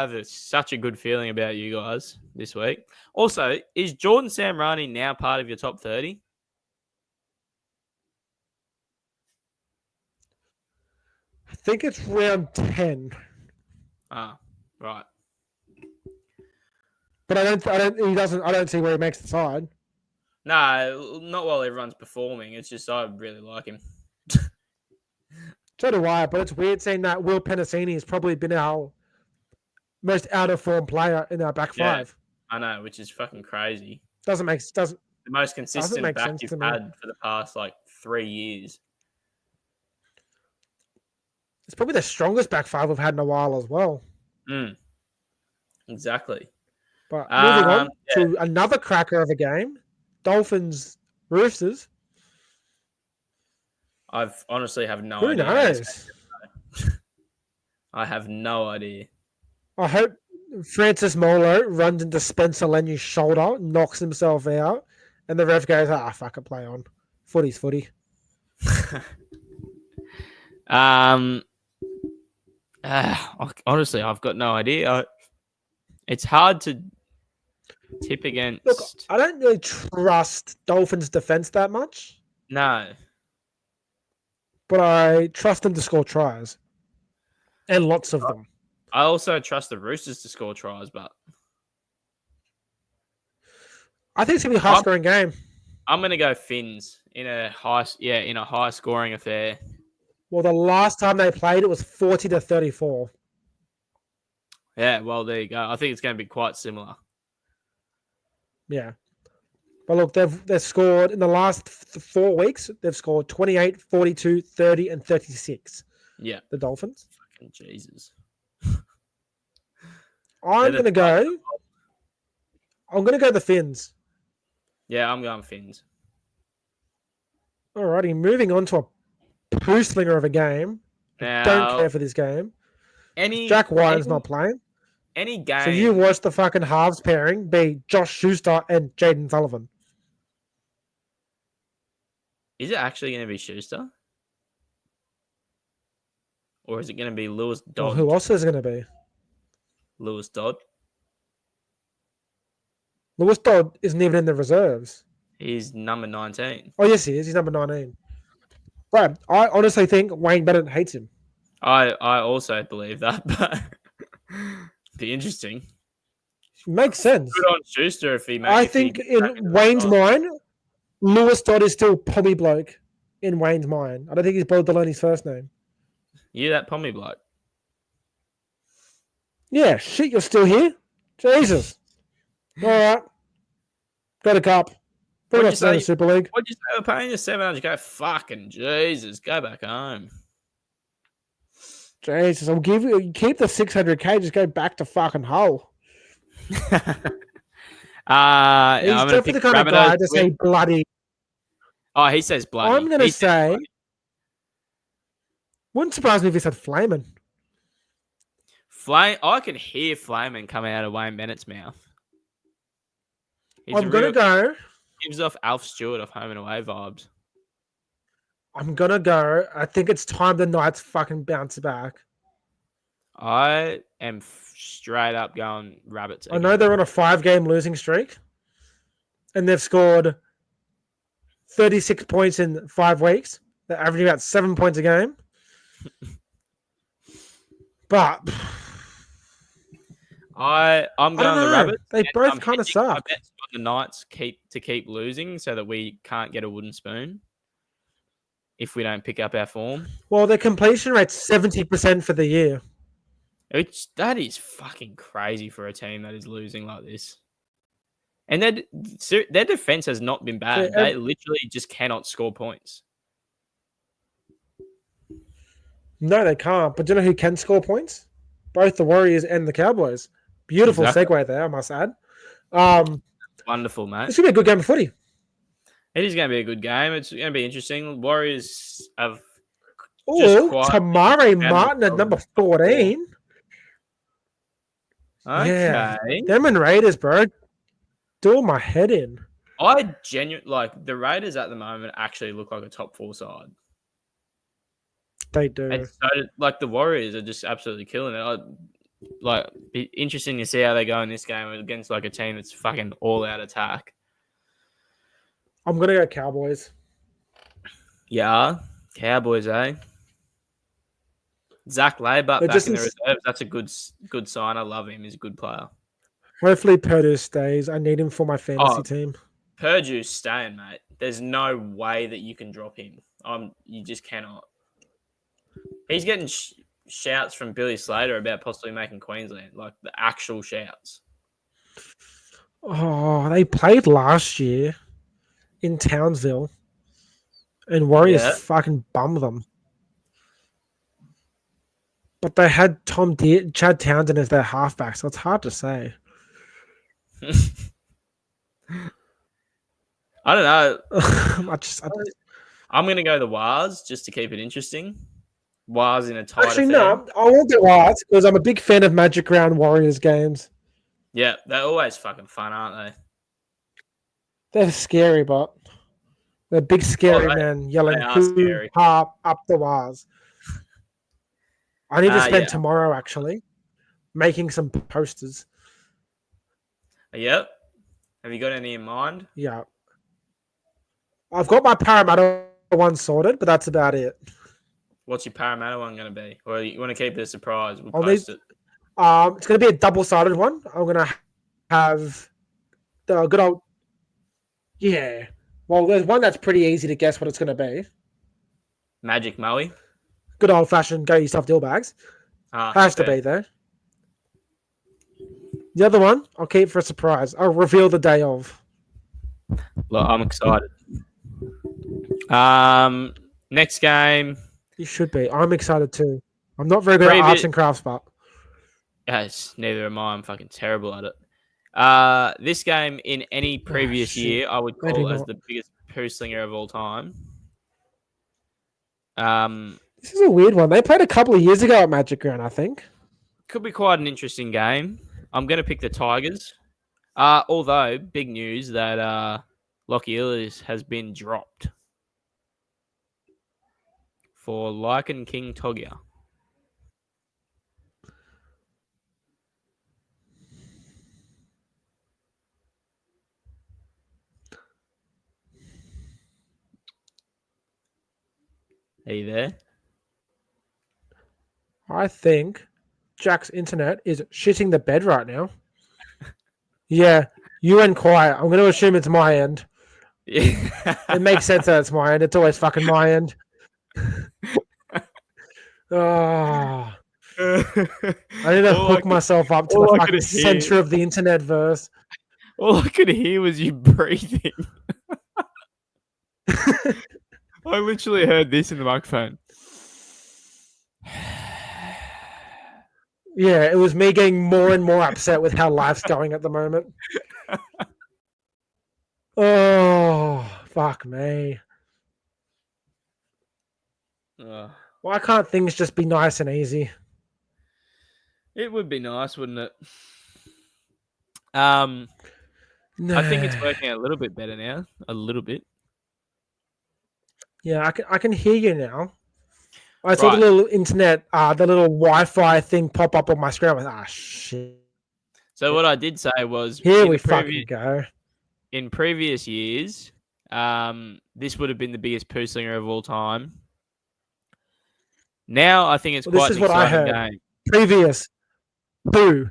have such a good feeling about you guys this week. Also, is Jordan Samrani now part of your top 30? I think it's round 10. Ah, right. But I don't see where he makes the side. No, not while everyone's performing. It's just I really like him. So do I, but it's weird saying that Will Penasini has probably been our most out of form player in our back five. I know, which is fucking crazy. The most consistent back you've had for the past 3 years. It's probably the strongest back five we've had in a while as well. Exactly. But moving on to another cracker of a game, Dolphins Roosters. I've honestly have no idea. Who knows? I have no idea. I hope Francis Molo runs into Spencer Lenu's shoulder, knocks himself out, and the ref goes, fuck it, play on. Footy's footy. Honestly, I've got no idea. It's hard to tip against. Look, I don't really trust Dolphins' defense that much. No. But I trust them to score tries. And lots of them. I also trust the Roosters to score tries, but I think it's gonna be a high scoring game. I'm gonna go Finns in a high scoring affair. Well, the last time they played, it was 40-34. Yeah, well, there you go. I think it's going to be quite similar. Yeah. But look, they've scored in the last 4 weeks, they've scored 28, 42, 30, and 36. Yeah. The Dolphins. Fucking Jesus. I'm going to go the Finns. Yeah, I'm going Finns. Alrighty, moving on to a poo-slinger of a game. Now, don't care for this game. Jack Wyden's not playing. Any game. So you watch the fucking halves pairing be Josh Schuster and Jaden Sullivan. Is it actually going to be Schuster? Or is it going to be Lewis Dodd? Well, who else is it going to be? Lewis Dodd. Lewis Dodd isn't even in the reserves. He's number 19. Oh, yes, he is. He's number 19. Brad, I honestly think Wayne Bennett hates him. I also believe that, but be interesting. Makes sense. Good on Schuster if he makes. I think in Wayne's mind, Lewis Dodd is still Pommy Bloke in Wayne's mind. I don't think he's bothered to learn his first name. You that Pommy Bloke? Yeah, shit, you're still here? Jesus. All right. Got a cup. Pretty much in the Super League. What'd you say? We're paying you $700. Go fucking Jesus. Go back home. Jesus, I'll give you keep the 600K. Just go back to fucking Hull. He's He's definitely the kind of guy to say bloody. Oh, he says bloody. I'm gonna say. Wouldn't surprise me if he said flaming. I can hear flaming coming out of Wayne Bennett's mouth. I'm gonna go. Gives off Alf Stewart of Home and Away vibes. I'm gonna go. I think it's time the Knights fucking bounce back. I am straight up going Rabbits. I know they're on a 5-game losing streak, and they've scored 36 points in 5 weeks. They're averaging about 7 points a game. But I'm going the Rabbits. They both kind of suck. I bet the Knights keep losing so that we can't get a wooden spoon if we don't pick up our form. Well, their completion rate's 70% for the year. That is fucking crazy for a team that is losing like this. And their defense has not been bad. Yeah, they literally just cannot score points. No, they can't. But do you know who can score points? Both the Warriors and the Cowboys. Beautiful segue there, I must add. Wonderful, mate. It's going to be a good game of footy. It is going to be a good game. It's going to be interesting. Warriors have Tamari Martin at number 14. Okay. Yeah. Them and Raiders, bro. Doing my head in. I genuinely like the Raiders at the moment actually look like a top 4 side. They do. And so, like the Warriors are just absolutely killing it. Be interesting to see how they go in this game against like a team that's fucking all out attack. I'm gonna go Cowboys. Yeah, Cowboys, eh? Zach Laybutt back in the reserves. That's a good sign. I love him. He's a good player. Hopefully Purdue stays. I need him for my fantasy team. Purdue's staying, mate. There's no way that you can drop him. You just cannot. He's getting shouts from Billy Slater about possibly making Queensland, like the actual shouts. Oh, they played last year in Townsville, and Warriors fucking bummed them. But they had Chad Townsend as their halfback, so it's hard to say. I don't know. I'm going to go the Wars just to keep it interesting. Wars in a tight Actually, no, I won't go Wars because I'm a big fan of Magic Round Warriors games. Yeah, they're always fucking fun, aren't they? They're scary, but they're big scary men yelling up the Wars. I need to spend tomorrow actually making some posters. Yep. Have you got any in mind? Yeah. I've got my Parramatta one sorted, but that's about it. What's your Parramatta one going to be? Or you want to keep it a surprise? We'll post it. It's going to be a double-sided one. I'm going to have the good old... Yeah. Well, there's one that's pretty easy to guess what it's going to be. Magic Moe. Good old-fashioned go yourself deal bags. Has to be there. The other one, I'll keep for a surprise. I'll reveal the day of. Look, I'm excited. Next game. You should be. I'm excited too. I'm not very good at arts and crafts, but... Yes, neither am I. I'm fucking terrible at it. This game in any previous year, I would call as the biggest poo slinger of all time. This is a weird one. They played a couple of years ago at Magic Ground, I think. Could be quite an interesting game. I'm going to pick the Tigers. Although, big news that Lockie Ellis has been dropped for Lycan King Togia. Are you there? I think Jack's internet is shitting the bed right now. Yeah, you went quiet. I'm going to assume it's my end. Yeah. It makes sense that it's my end. It's always fucking my end. I need to hook myself up to the fucking center of the internet verse. All I could hear was you breathing. I literally heard this in the microphone. Yeah, it was me getting more and more upset with how life's going at the moment. Oh, fuck me. Why can't things just be nice and easy? It would be nice, wouldn't it? I think it's working a little bit better now. A little bit. Yeah, I can hear you now. I saw the little internet, the little Wi-Fi thing pop up on my screen. I was shit. So what I did say was, here we fucking go. In previous years, this would have been the biggest poo slinger of all time. Now I think it's quite an exciting game. Previous poo,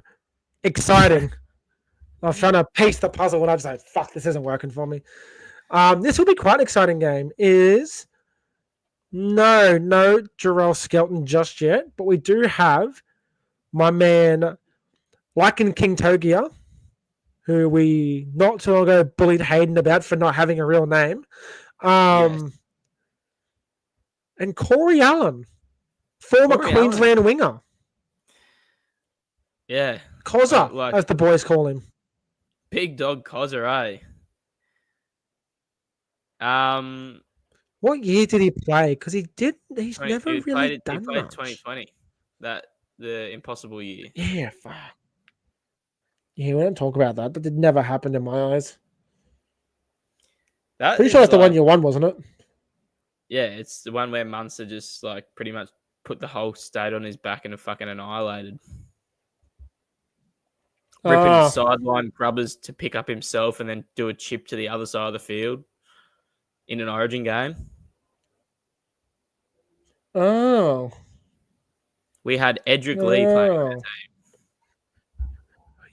exciting. I was trying to piece the puzzle, and I was like, "Fuck, this isn't working for me." This will be quite an exciting game. No Jarrell Skelton just yet, but we do have my man, Lycan King Togia, who we not too long ago bullied Hayden about for not having a real name. Yes. And Corey Allen, former Queensland winger. Yeah. Cozza, as the boys call him. Big dog Cozza, What year did he play? Because he's never really done much. He played 2020, the impossible year. Yeah, fuck. Yeah, we don't talk about that. That did never happen in my eyes. Pretty sure that's the one you won, wasn't it? Yeah, it's the one where Munster just pretty much put the whole state on his back and fucking annihilated. Ripping sideline grubbers to pick up himself and then do a chip to the other side of the field in an Origin game. Oh. We had Edric Lee playing on the team.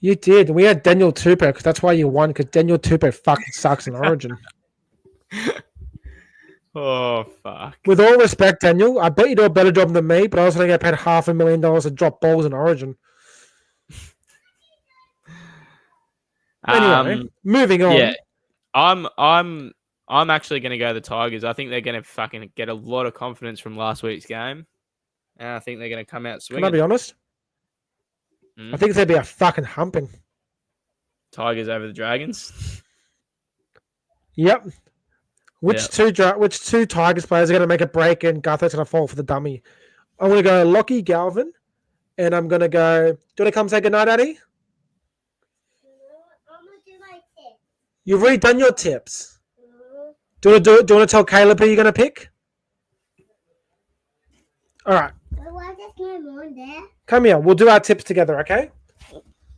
You did. We had Daniel Tupou because that's why you won, because Daniel Tupou fucking sucks in Origin. Oh, fuck. With all respect, Daniel, I bet you do a better job than me, but I was going to get paid $500,000 to drop balls in Origin. Anyway, moving on. Yeah, I'm actually going to go the Tigers. I think they're going to fucking get a lot of confidence from last week's game, and I think they're going to come out swinging. Can I be honest? I think it's going to be a fucking humping. Tigers over the Dragons. Yep. Which two Tigers players are going to make a break and Guther's going to fall for the dummy? I'm going to go Lockie Galvin, and I'm going to go... Do you want to come say goodnight, Addy? I'm going to do my tips. You've already done your tips. Do you want to tell Caleb who you're going to pick? All right. Why is my mom there? Come here. We'll do our tips together, okay?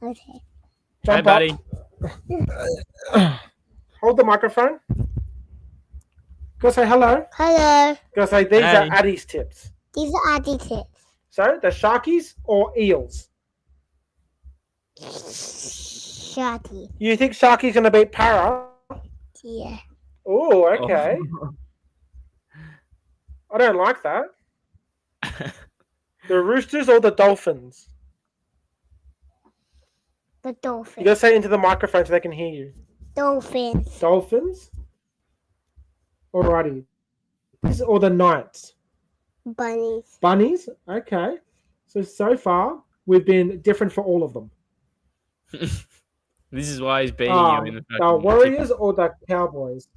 Okay. Jump up. Buddy. Hold the microphone. Go say hello. Hello. Go say these are Addy's tips. These are Addy's tips. So, the Sharkies or Eels? Sharky. You think Sharky's going to beat Para? Yeah. Oh, okay. I don't like that. The Roosters or the Dolphins? The Dolphins. You got to say it into the microphone so they can hear you. Dolphins. Dolphins? Alrighty. Or the Knights? Bunnies. Bunnies? Okay. So far, we've been different for all of them. This is why he's beating you in the Warriors or the Cowboys?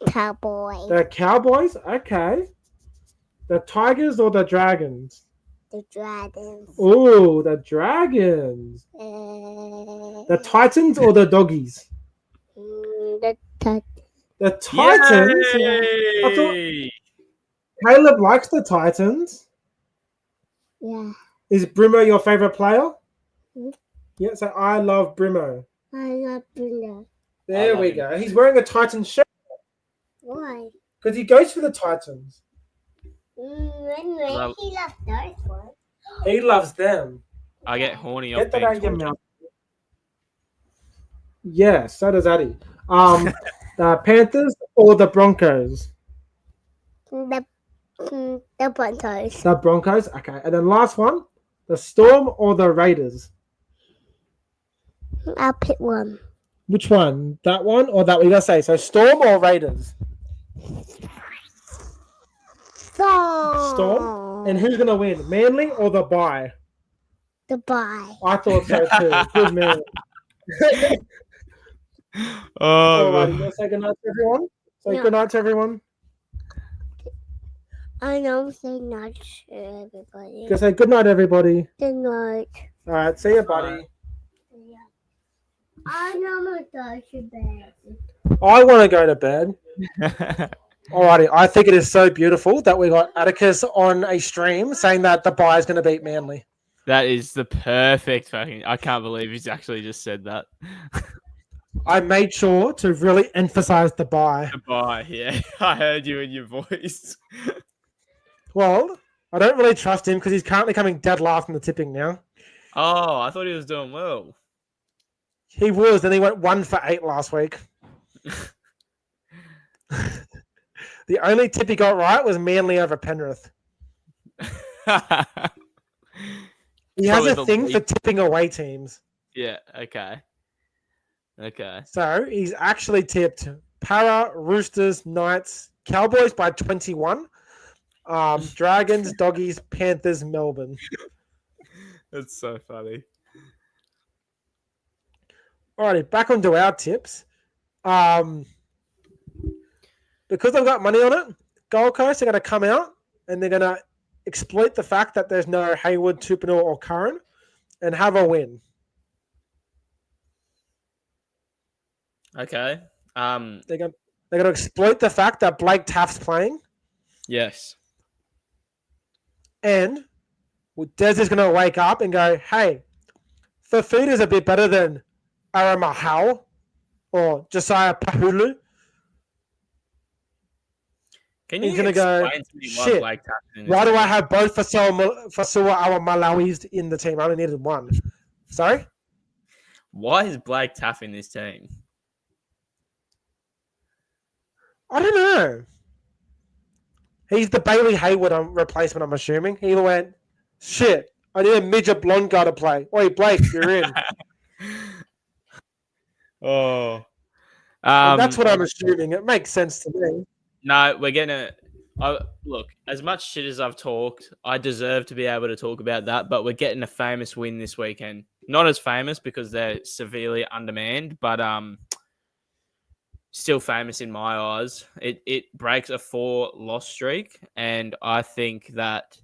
Cowboys. The Cowboys? Okay. The Tigers or the Dragons? The Dragons. Oh, the Dragons. The Titans or the Doggies? The Titans. The Titans? I thought Caleb likes the Titans. Yeah. Is Brimo your favorite player? Mm-hmm. Yeah, so I love Brimo. I love Brimo. There we go. He's wearing a Titans shirt. Why? Because he goes for the Titans. He loves those ones. He loves them. I get horny off that out of your mouth. Yeah, so does Addy. The Panthers or the Broncos? The Broncos. The Broncos? Okay. And then last one, the Storm or the Raiders? I'll pick one. Which one? That one or that one? You gotta say. So Storm or Raiders? Storm. Storm? And who's gonna win? Manly or the Bye? The bye. I thought so too. Good man. Alrighty, you want to say goodnight to everyone? Say No. goodnight to everyone. I know say not to everybody. Just say goodnight, everybody. Good night. All right, see you, buddy. Yeah. I know my dog should bed. I want to go to bed. Alrighty, I think it is so beautiful that we got Atticus on a stream saying that the bye is going to beat Manly. That is the perfect fucking. I can't believe he's actually just said that. I made sure to really emphasize the bye. Goodbye. Yeah, I heard you in your voice. Well, I don't really trust him because he's currently coming dead last in the tipping now. Oh, I thought he was doing well. He was, and he went 1 for 8 last week. The only tip he got right was Manly over Penrith. He has a thing for tipping away teams. Yeah, okay. Okay. So he's actually tipped Para, Roosters, Knights, Cowboys by 21. Dragons, Doggies, Panthers, Melbourne. That's so funny. Alrighty, back onto our tips. Because I've got money on it, Gold Coast are going to come out and they're going to exploit the fact that there's no Hayward, Tupinor, or Curran and have a win. Okay. They're going to exploit the fact that Blake Taft's playing. Yes. And Des is going to wake up and go, hey, Fafita's a bit better than Aramahau or Josiah Pahulu. Can you He's going to go, shit, why do I have both Fasua Malawis in the team? I only needed one. Sorry? Why is Blake Taff in this team? I don't know. He's the Bailey Hayward replacement, I'm assuming. He went, shit, I need a midget blonde guy to play. Oi, Blake, you're in. Oh. That's what I'm assuming. It makes sense to me. No, we're going to... look, as much shit as I've talked, I deserve to be able to talk about that, but we're getting a famous win this weekend. Not as famous because they're severely undermanned, but still famous in my eyes. It breaks a 4-loss streak, and I think that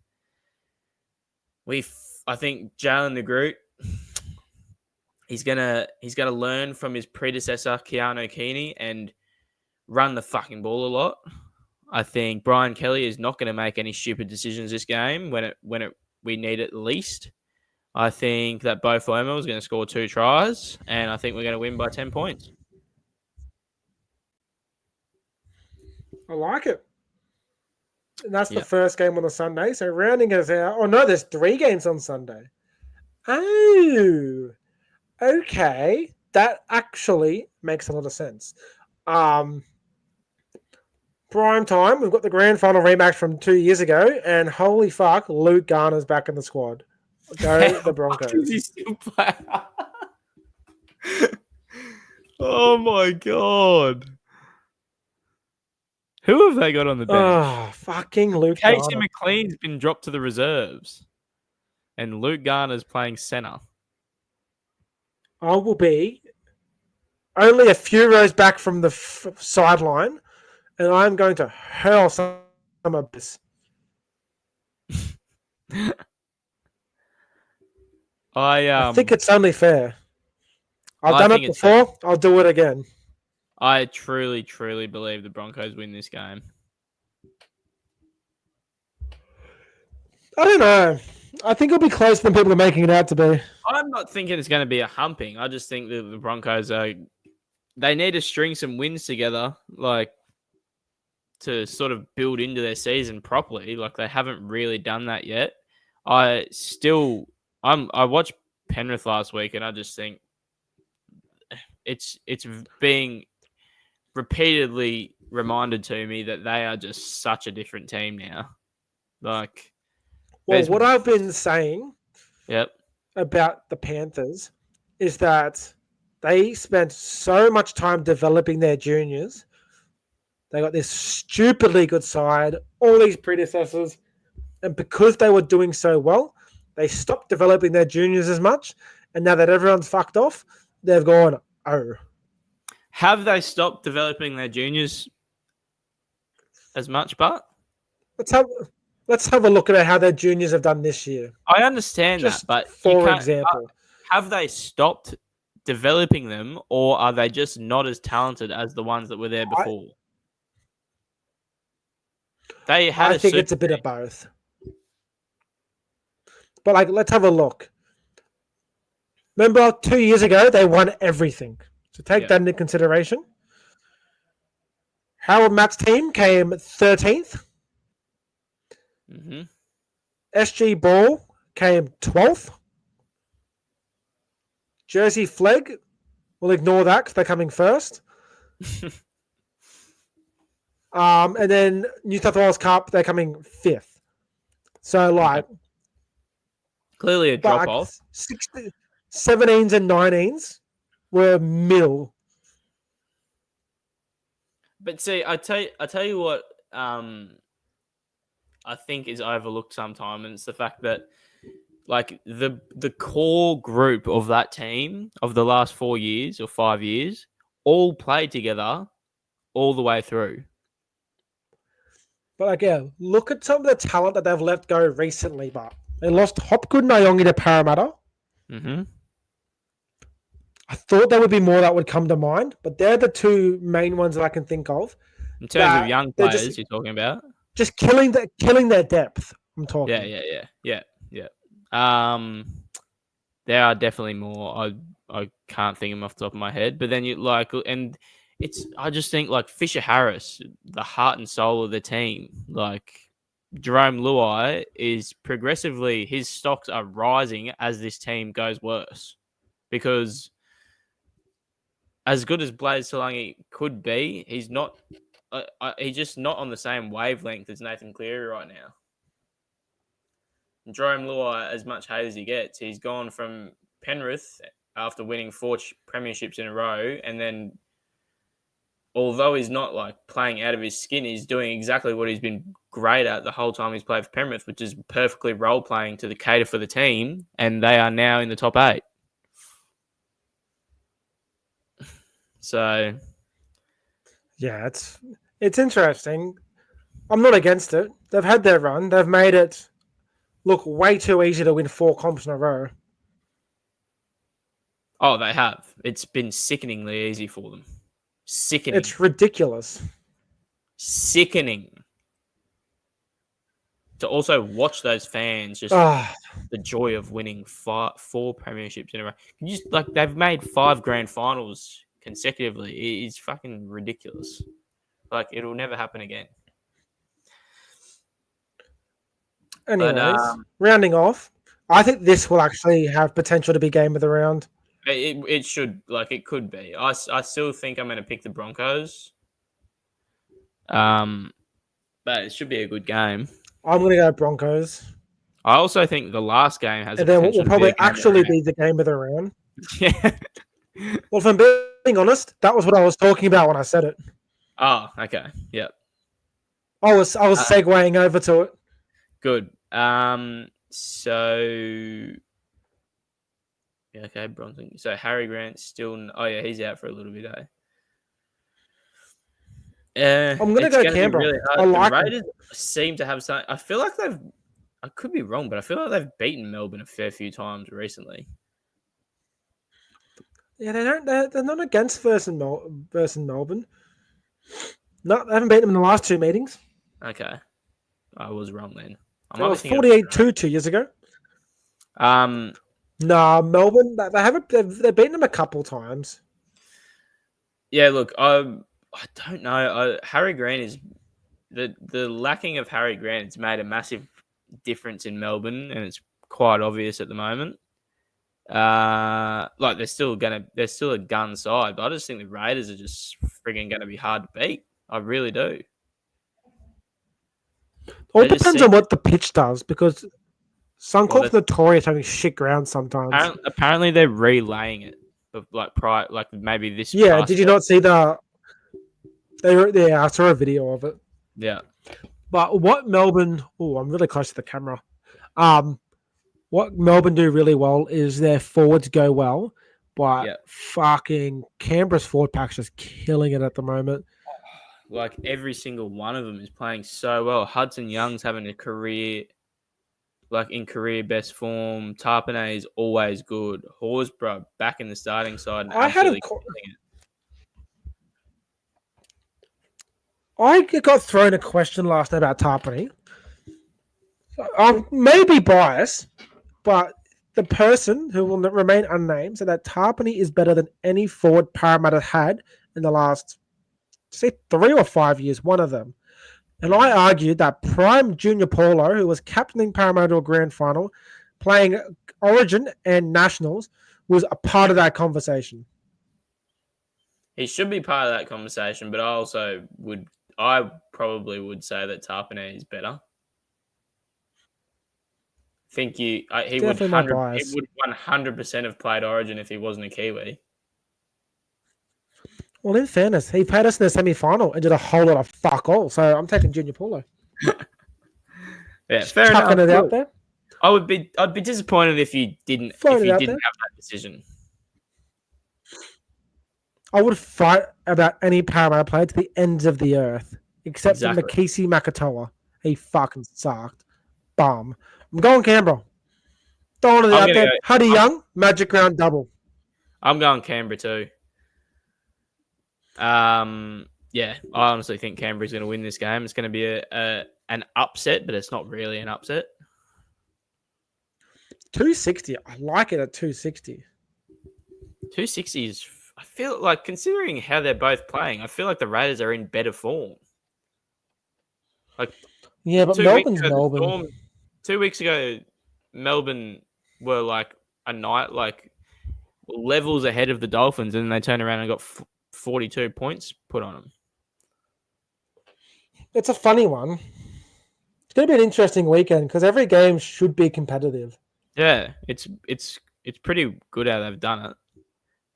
I think Jalen the Groot, he's gonna learn from his predecessor Keanu Keeney and run the fucking ball a lot. I think Brian Kelly is not going to make any stupid decisions this game when we need it least. I think that Beau Fermor is going to score 2 tries, and I think we're going to win by 10 points. I like it. And that's the first game on the Sunday. So rounding us out. Oh, no, there's 3 games on Sunday. Oh, okay. That actually makes a lot of sense. Prime time, we've got the grand final rematch from 2 years ago, and holy fuck, Luke Garner's back in the squad. Go the Broncos. Does he still play? Oh my god. Who have they got on the bench? Oh, fucking Luke Casey Garner. McLean's been dropped to the reserves, and Luke Garner's playing centre. I will be only a few rows back from the sideline, and I'm going to hurl some of this. I think it's only fair. I've done it before. I'll do it again. I truly, truly believe the Broncos win this game. I don't know. I think it'll be closer than people are making it out to be. I'm not thinking it's going to be a humping. I just think that the Broncos they need to string some wins together, like to sort of build into their season properly. Like they haven't really done that yet. I watched Penrith last week, and I just think it's being repeatedly reminded to me that they are just such a different team now. Like, well, what I've been saying about the Panthers is that they spent so much time developing their juniors. They got this stupidly good side, all these predecessors, and because they were doing so well, They stopped developing their juniors as much, and now that everyone's fucked off, they've gone, oh. Have they stopped developing their juniors as much, but? Let's have a look at how their juniors have done this year. I understand Just that, but for example, have they stopped developing them, or are they just not as talented as the ones that were there before? I think it's a bit of both. But like, let's have a look. Remember 2 years ago, they won everything. So take that into consideration. Howard Matt's team came 13th. Mm-hmm. SG Ball came 12th. Jersey Flegg, we'll ignore that because they're coming first. And then New South Wales Cup, they're coming 5th. So, like... Clearly a drop-off. 17s and 19s were middle. But see, I tell you what I think is overlooked sometimes, and it's the fact that like the core group of that team of the last 4 years or 5 years all played together all the way through. But again, look at some of the talent that they've let go recently. But they lost Hopgood and Nyongi to Parramatta. Mm-hmm. I thought there would be more that would come to mind, but they're the two main ones that I can think of. In terms of young players, you're talking about just killing their depth. I'm talking. Yeah. There are definitely more. I can't think of them off the top of my head, but then you like, and I just think like Fisher Harris, the heart and soul of the team, like Jerome Luai is progressively, his stocks are rising as this team goes worse, because as good as Blaze Solangi could be, he's not. He's just not on the same wavelength as Nathan Cleary right now. And Jerome Luai, as much hate as he gets, he's gone from Penrith after winning 4 premierships in a row, and then although he's not like playing out of his skin, he's doing exactly what he's been great at the whole time he's played for Penrith, which is perfectly role playing to the cater for the team, and they are now in the top 8. So, yeah, it's interesting. I'm not against it. They've had their run. They've made it look way too easy to win 4 comps in a row. Oh, they have. It's been sickeningly easy for them. Sickening. It's ridiculous. Sickening. To also watch those fans just the joy of winning 4 premierships in a row. They've made 5 grand finals consecutively. It's fucking ridiculous. Like, it'll never happen again. Anyways, rounding off, I think this will actually have potential to be game of the round. It should, like, it could be. I still think I'm going to pick the Broncos. But it should be a good game. I'm going to go Broncos. I also think the last game has. And then will probably actually be the game of the round. Yeah. Well, if I'm being honest, that was what I was talking about when I said it. Oh, okay. Yep. I was segueing over to it. Good. So yeah, okay, Bronson. So Harry Grant's still. Oh yeah, he's out for a little bit, I'm gonna go Canberra. Really I like the Raiders seem to have something. I feel like I could be wrong, but I feel like they've beaten Melbourne a fair few times recently. Yeah, they're not against versus Melbourne. No, they haven't beaten them in the last 2 meetings. Okay, I was wrong then. It was 48-2 2 years ago. Melbourne. They've beaten them a couple times. Yeah, look, I don't know. Harry Grant is the lacking of Harry Grant has made a massive difference in Melbourne, and it's quite obvious at the moment. Like they're still a gun side, but I just think the Raiders are just frigging going to be hard to beat. I really do. Well, it depends on what the pitch does, because Suncorp's notorious having shit ground sometimes. Apparently they're relaying it, but like maybe this. Yeah, did you not see the? I saw a video of it. Yeah, but what Melbourne? Oh, I'm really close to the camera. What what Melbourne do really well is their forwards go well, but Yeah. fucking Canberra's forward pack's just killing it at the moment. Like every single one of them is playing so well. Hudson Young's having a career, like in career best form. Tarpanay is always good. Horsburgh back in the starting side. And I had a absolutely killing it. I got thrown a question last night about Tarpany. I may be biased, but the person who will remain unnamed said that Tarpany is better than any forward Parramatta had in the last, say, 3 or 5 years, one of them. And I argued that prime Junior Paulo, who was captaining Parramatta to a grand final, playing Origin and Nationals, was a part of that conversation. He should be part of that conversation, but I probably would say that Tarpanay is better. I think he would 100% have played Origin if he wasn't a Kiwi. Well, in fairness, he played us in the semi-final and did a whole lot of fuck all. So I'm taking Junior Paulo. Yeah, fair chucking enough. It out there. I'd be disappointed if you didn't have that decision. I would fight about any Parramatta player to the ends of the earth, except for Makisi Makatoa. He fucking sucked. Bum. I'm going Canberra. Throwing it out there. Huddy Young, Magic Round double. I'm going Canberra too. Yeah, I honestly think Canberra's going to win this game. It's going to be an upset, but it's not really an upset. 260. I like it at 260. 260 is, I feel like, considering how they're both playing, I feel like the Raiders are in better form. Like, yeah, but Melbourne's Melbourne. 2 weeks ago, Melbourne were like a night, like levels ahead of the Dolphins, and then they turned around and got 42 points put on them. It's a funny one. It's going to be an interesting weekend because every game should be competitive. Yeah, it's pretty good how they've done it.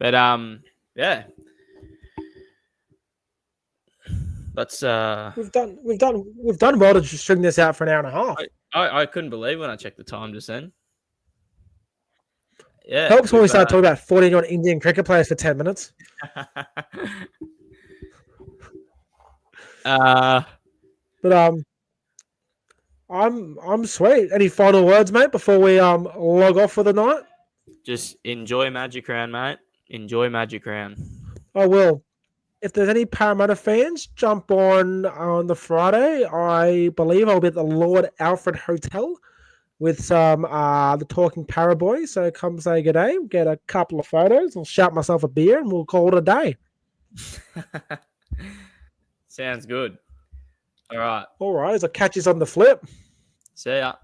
But yeah. Let's we've done well to string this out for an hour and a half. I couldn't believe when I checked the time just then. Yeah. Helps when we start talking about 40-year-old Indian cricket players for 10 minutes. But I'm sweet. Any final words, mate, before we log off for the night? Just enjoy Magic Round, mate. Enjoy Magic Round. I will. If there's any Parramatta fans, jump on the Friday. I believe I'll be at the Lord Alfred Hotel with some the Talking Para Boys. So come say good day, get a couple of photos, I'll shout myself a beer, and we'll call it a day. Sounds good. All right. I'll catch you on the flip. See ya.